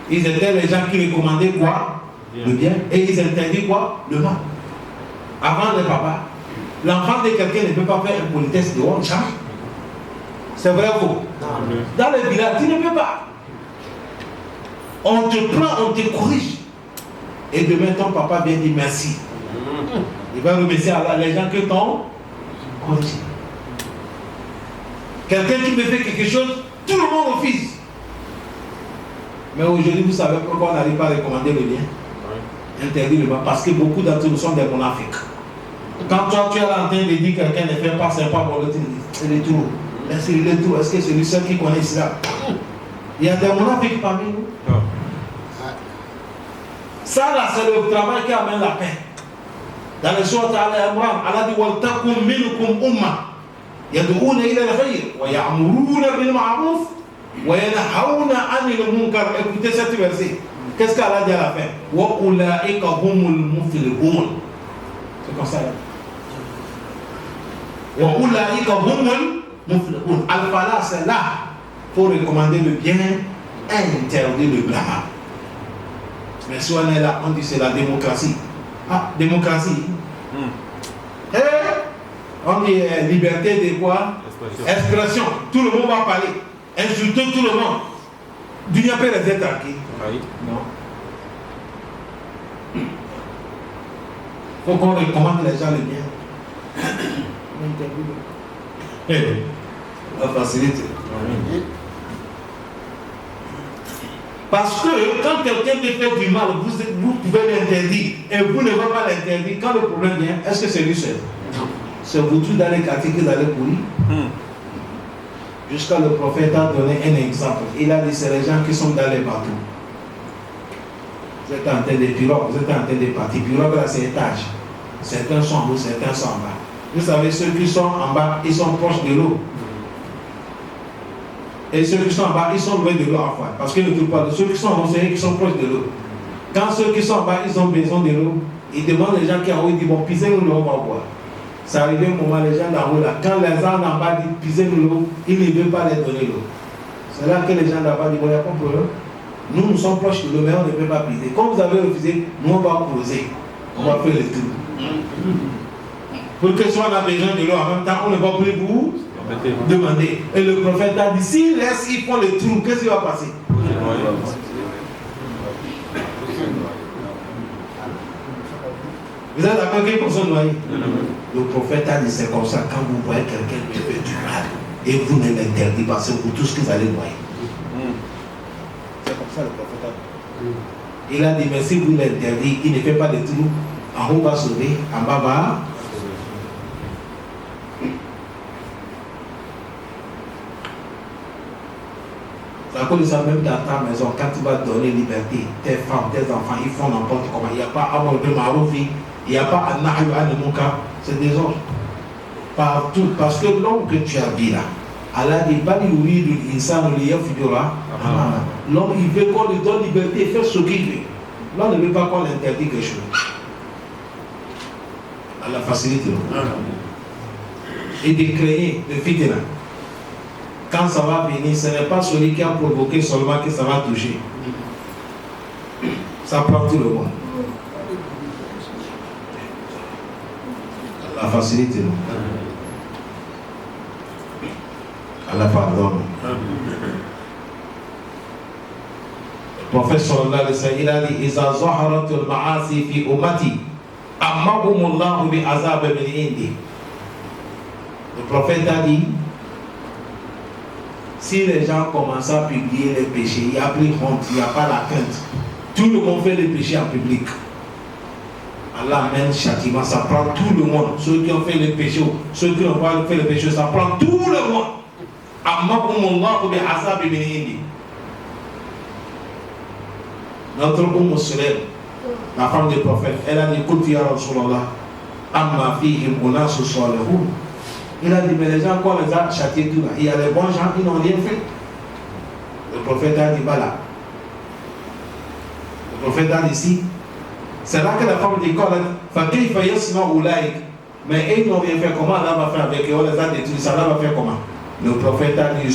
Ils étaient les gens qui recommandaient quoi? Le bien. Et ils interdisaient quoi? Le mal. Avant les papas, l'enfant de quelqu'un ne peut pas faire une politesse dehors, jamais. C'est vrai ou faux? Dans les villages, tu ne peux pas. On te prend, on te corrige. Et demain, ton papa vient dire merci. Il va remercier les gens que t'ont corrigé. Quelqu'un qui me fait quelque chose, tout le monde refuse. Mais aujourd'hui, vous savez pourquoi on n'arrive pas à recommander le bien? Interdit le mal. Parce que beaucoup d'entre nous sont des monafiques. Quand toi, tu es là en train de dire que quelqu'un ne fait pas, c'est pas bon, c'est le trou. Est-ce qu'il est trou? Est-ce que c'est lui seul qui connaît cela? Il y a des monafiques parmi nous. Ça là, c'est le travail qui amène la paix. Dans le sourate Al-Imran, Allah dit Waltakum minkum umma yad'una ila al-khayr wa ya'muruna bil ma'ruf wa yanhauna 'anil munkar. Écoutez cette verset. Qu'est-ce qu'Allah dit à la fin? Wa ulaika humul muflihun. C'est comme ça. Wa ulaika humul muflihun. Al-Falah, c'est là pour recommander le bien, interdire le blâme. Mais si on est là, on dit c'est la démocratie. Ah, démocratie. Et on dit liberté de quoi? Expression. Tout le monde va parler. Insulter tout le monde. Du n'y a pas les êtres acquis. Non. Il faut qu'on recommande les gens le bien. La facilité. Parce que quand quelqu'un te fait du mal, vous pouvez l'interdire et vous ne pouvez pas l'interdire. Quand le problème vient, est-ce que c'est lui seul? C'est vous tous dans les quartiers que vous allez courir. Jusqu'à le prophète a donné un exemple. Il a dit c'est les gens qui sont dans les bateaux. Vous êtes en train de pirogues, vous êtes en train de partir. Pirogue là c'est étage. Certains sont en haut, certains sont en bas. Vous savez, ceux qui sont en bas, ils sont proches de l'eau. Et ceux qui sont en bas, ils sont loin de l'eau en fois. Parce qu'ils ne trouvent pas de ceux qui sont en haut, c'est eux qui sont proches de l'eau. Quand ceux qui sont en bas, ils ont besoin de l'eau, ils demandent les gens qui sont en haut, ils disent bon, pisez-nous l'eau, on va boire. Ça arrive un moment, les gens d'en haut là, quand les gens d'en bas disent pisez-nous l'eau, ils ne veulent pas les donner l'eau. C'est là que les gens d'en bas disent bon, il n'y a pas de problème. Nous sommes proches de l'eau, mais on ne peut pas piser. Comme vous avez refusé, nous on va creuser. On va faire le tour. Pour que si on a besoin de l'eau en même temps, on ne va plus vous demander. Et le prophète a dit, s'ils laissent, ils font le trou, qu'est-ce qui va passer? Vous êtes d'accord qu'ils vont se noyer? Le prophète a dit, c'est comme ça, quand vous voyez quelqu'un qui fait du mal, et vous ne l'interdisez pas, c'est vous tous que vous allez noyer. C'est comme ça le prophète a dit. Il a dit, mais si vous l'interdisez, il ne fait pas de trou, en haut va sauver, en bas va. À cause de ça, même dans ta maison, quand tu vas donner liberté, tes femmes, tes enfants, ils font n'importe comment. Il n'y a pas Amor de Maroufi, il n'y a pas Anahayu Anemuka, c'est des ordres. Partout, parce que l'homme que tu as vu là, Allah dit, l'homme il veut qu'on lui donne liberté et faire ce qu'il veut. L'homme ne veut pas qu'on l'interdit quelque chose. À la facilité. Et de créer le fitna. Quand ça va venir, ce n'est pas celui qui a provoqué seulement que ça va toucher. Ça prend tout le monde. La facilité. Allah pardonne. Le prophète sallallahu alayhi wa sallam, il a dit Iza zaharatul ma'asi fi ummati ammahumullahu bi azab min indi. Le prophète a dit Si les gens commencent à publier les péchés, il n'y a plus honte, il n'y a pas la crainte. Tout le monde fait les péchés en public. Allah amène châtiment, ça prend tout le monde. Ceux qui ont fait les péchés, ceux qui n'ont pas fait les péchés, ça prend tout le monde. Notre Sulaim, la femme du prophète, elle a dit écoute, ya Rasulallah, amma fihim unasu salihun. Il a dit mais les gens, qu'on les a châtiés tout là, il y a les bons gens qui n'ont rien fait. Le prophète a dit voilà. Le prophète a dit si. C'est là que la femme dit mais ils n'ont rien fait, comment Allah va faire avec eux? On les a détruits, ça Allah va faire comment? Le prophète a dit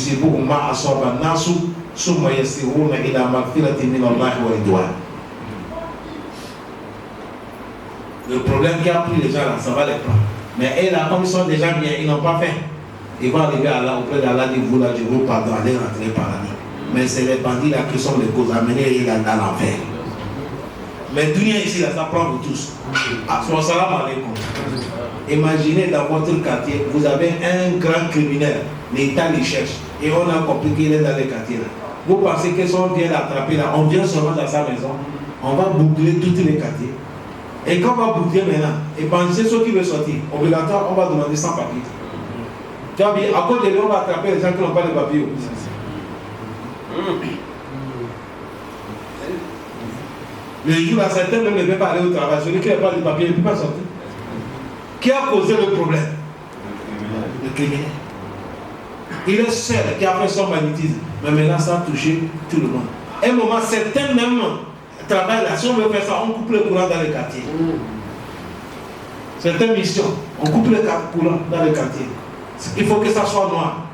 le problème qui a pris les gens là, ça va les prendre. Mais eux là, comme ils sont déjà bien, ils n'ont pas fait. Ils vont arriver à Allah, auprès d'Allah, dit vous là, je vous pardonne, allez rentrer par là. Mais c'est les bandits là qui sont les causes, amener là dans l'enfer. Mais dunia ici, là, ça prend vous tous. Salam alaikum. Imaginez dans votre quartier, vous avez un grand criminel, l'État les cherche, et on a compris qu'il est dans les quartiers là. Vous pensez que si on vient l'attraper là, on vient seulement dans sa maison, on va boucler tous les quartiers. Et quand on va boucler maintenant, et pensez ceux qui veulent sortir, obligatoire, on va demander sans papier. Tu vois bien, à cause de lui, on va attraper les gens qui n'ont pas de papier. Le jour là, certains même ne peuvent pas aller au travail. Celui qui n'a pas de papier ne peut pas sortir. Qui a causé le problème? Le criminel. Il est seul qui a fait son magnétisme. Mais maintenant, ça a touché tout le monde. À un moment, certains même travaillent là. Si on veut faire ça, on coupe le courant dans les quartiers. Certaines missions, on coupe le courant dans les quartiers. Il faut que ça soit noir.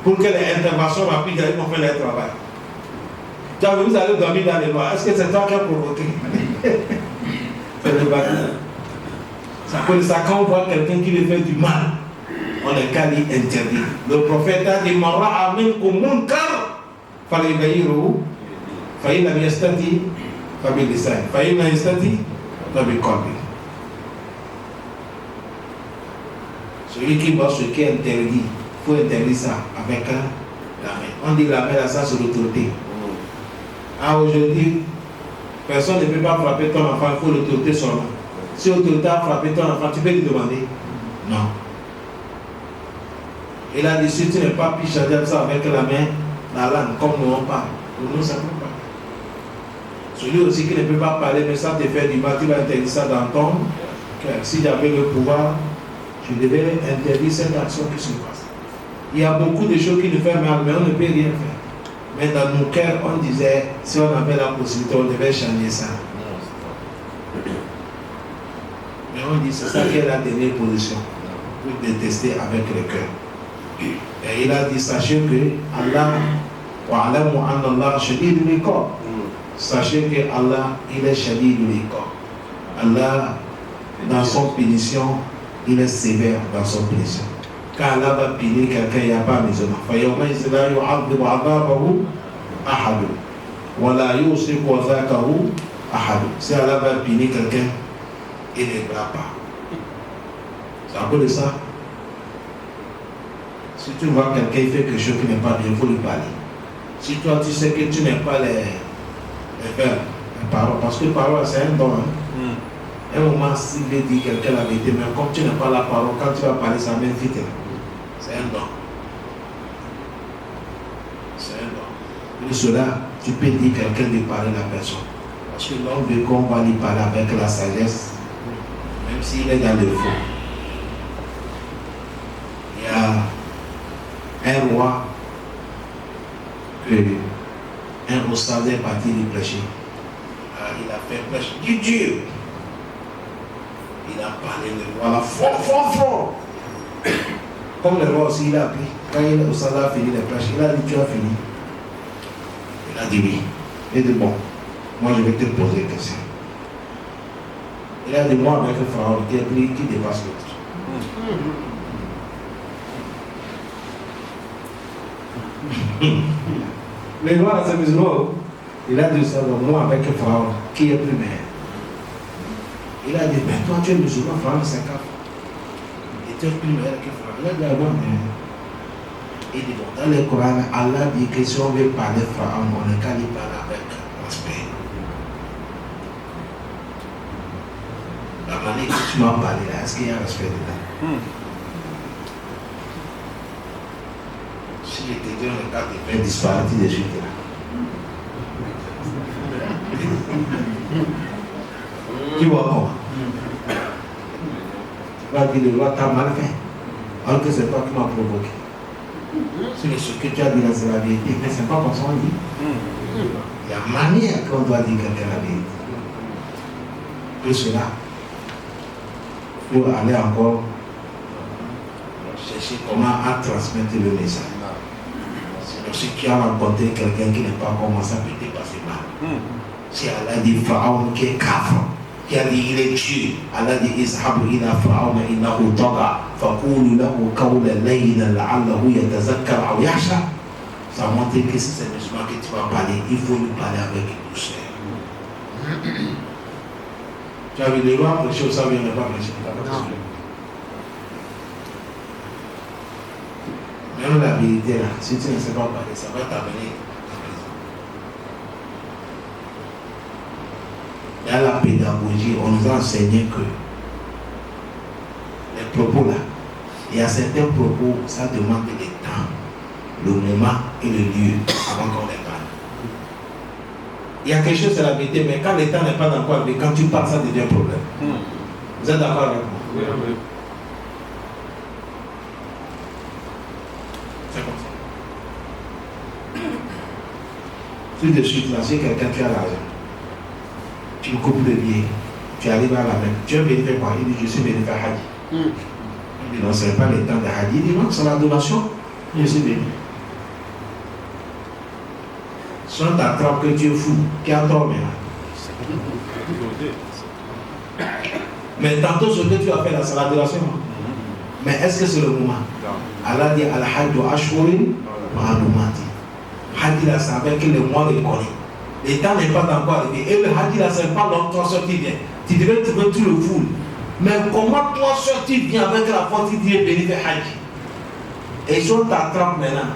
Pour que les interventions rapides, ils vont faire leur travail. Vous allez dormir dans les noirs. Est-ce que c'est toi qui as provoqué? C'est le bâtiment. Ça peut ça quand on voit quelqu'un qui veut faire du mal, on est qu'à lui interdire. Le prophète a dit Mara amin umunkar falibayiru faïna yastati fabilisan faïna yastati fabiqalbi. Celui qui voit ce qui est interdit, il faut interdire ça avec la main. On dit la main là, ça c'est l'autorité. Ah, aujourd'hui, personne ne peut pas frapper ton enfant, il faut l'autorité seulement. Si l'autorité a frappé ton enfant, tu peux lui demander? Non. Il a dit, si tu n'es pas pu changer ça avec la main, la langue, comme nous on parle, nous ça ne peut pas. Celui aussi qui ne peut pas parler, mais ça te fait du mal, tu vas interdire ça dans ton cœur. Si j'avais le pouvoir, je devais interdire cette action qui se passe. Il y a beaucoup de choses qui nous font mal, mais on ne peut rien faire. Mais dans nos cœurs, on disait, si on avait la possibilité, on devait changer ça. Mais on dit, c'est ça qui est la dernière position, pour détester avec le cœur. Et il a dit, sachez que Allah, wa'alamu anna Allah shadidul iqab. Sachez que Allah, il est shadidul iqab. Allah, dans son punition, il est sévère dans son punition. Quand Allah va punir quelqu'un, il n'y a pas musulman. Si Allah va punir quelqu'un, il ne va pas. C'est un peu de ça. Si tu vois quelqu'un qui fait quelque chose qui n'est pas bien, il faut lui parler. Si toi tu sais que tu n'aimes pas les verbes, les paroles, parce que parole c'est un don. Un moment, s'il veut dire quelqu'un la vérité, mais comme tu n'aimes pas la parole, quand tu vas parler, ça vient vite. C'est un don. C'est un don. Pour cela, tu peux dire quelqu'un de parler à la personne. Parce que l'homme veut qu'on va lui parler avec la sagesse, même s'il est dans le faux. Il y a un roi que un ostade est parti lui prêcher. Il a fait prêche du Dieu. Il a parlé le roi là fort. Comme le roi aussi, il a appris. Quand il ostade a fini les prêches, il a dit tu as fini. Il a dit oui. Il a dit bon, moi je vais te poser une question. Il a dit moi avec le pharaon qui dépasse l'autre. Le roi c'est musulman. Il a dit ça, moi avec le pharaon qui est plus meilleur. Il a dit, mais toi tu es musulman, pharaon c'est 4 fois. Et tu es plus meilleur que pharaon. Il a dit, ah bon, Il dit, bon, dans le Coran, Allah dit que si on veut parler Pharaon, on n'est qu'à lui parler avec respect. La manière que tu m'as parlé là, est-ce qu'il y a respect dedans? Si je te dis, on est qu'à te faire disparaître des choses là. Tu vois comment? Tu vas dire, le roi t'a mal fait. Alors que c'est toi qui m'as provoqué. C'est ce que tu as dit là, c'est la vérité, mais c'est pas comme ça on dit. Il y a manière qu'on doit dire quelqu'un la vérité. Pour cela, il faut aller encore chercher comment à transmettre le message. Sinon, si tu as rencontré quelqu'un qui n'est pas comme ça, peut te passer mal. Si Allah dit Pharaon qui est kafir, qui a dit il est Dieu, Allah dit Izhabu ila Pharaon innahu tagha, faqulu lahu qawlan layyinan la'allahu yatazakkar aw yakhsha. Ça montre que si c'est un musulman que tu vas parler, il faut lui parler avec douceur. Tu as vu les lois prêcher, ça vient de pas prêcher. Même la vérité là, si tu ne sais pas parler, ça va t'amener. Dans la pédagogie, on nous a enseigné que les propos là, il y a certains propos, ça demande le temps, le moment et le lieu avant qu'on les parle. Il y a quelque chose, c'est la vérité, mais quand le temps n'est pas encore arrivé, quand tu parles, ça devient un problème. Vous êtes d'accord avec moi? Oui. C'est comme ça. Tout de suite, là, si quelqu'un qui a l'argent, tu me coupes le billet, tu arrives à la main, tu es venu faire quoi? Il dit, je suis venu faire Hajj. Il dit, non, ce n'est pas le temps de Hajj. Il dit, non, c'est l'adoration, je suis venu. Si on t'attrape que tu es fou, qui a tort maintenant? Mais tantôt, ce que tu as fait là, c'est l'adoration. Mais est-ce que c'est le moment? Allah dit, Al-Hajj Ashhurin Ma'lumati. Hajj là, c'est avec le mois reconnu. Le temps n'est pas encore arrivé. Et le Hajj là, c'est pas longtemps seul qui vient. Tu devais trouver tout le foule. Mais comment toi seul tu viens avec la foi, tu dis venir faire Hajj? Et si on t'attrape maintenant,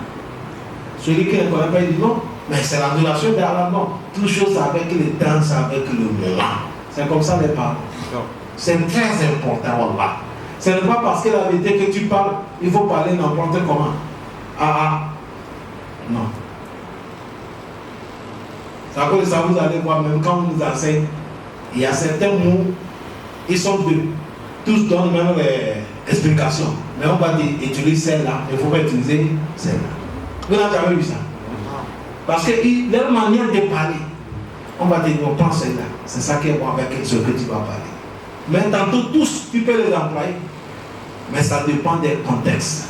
celui qui ne connaît pas, il dit non, mais c'est l'adoration d'Allah, non. Tout chose avec le temps, c'est avec le moment. C'est comme ça les paroles. C'est très important, Wallah. Ce n'est pas parce que la vérité que tu parles, il faut parler n'importe comment. Non. Ça vous allez voir, même quand on nous enseigne, il y a certains mots, ils sont deux. Tous donnent même les explications. Mais on va dire, utilise celle-là, il ne faut pas utiliser celle-là. Vous n'avez jamais vu ça? Parce que leur manière de parler, on va dire, on pense celle-là. C'est ça qui est bon avec ce que tu vas parler. Mais tantôt, tous, tu peux les employer. Mais ça dépend des contextes.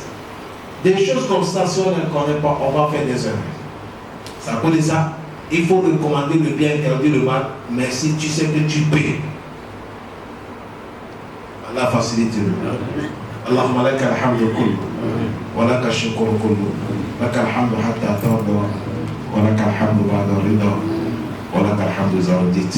Des choses comme ça, si on ne connaît pas, on va faire des erreurs. Ça peut dire ça. Il faut recommander le bien, interdire le mal, mais si tu sais que tu peux, Allah facilite le. Allahumma laka alhamdu kullu, wa laka shukru kullu, laka alhamdu hatta tarda, wa laka alhamdu ba'da rida, wa laka alhamdu idha radit.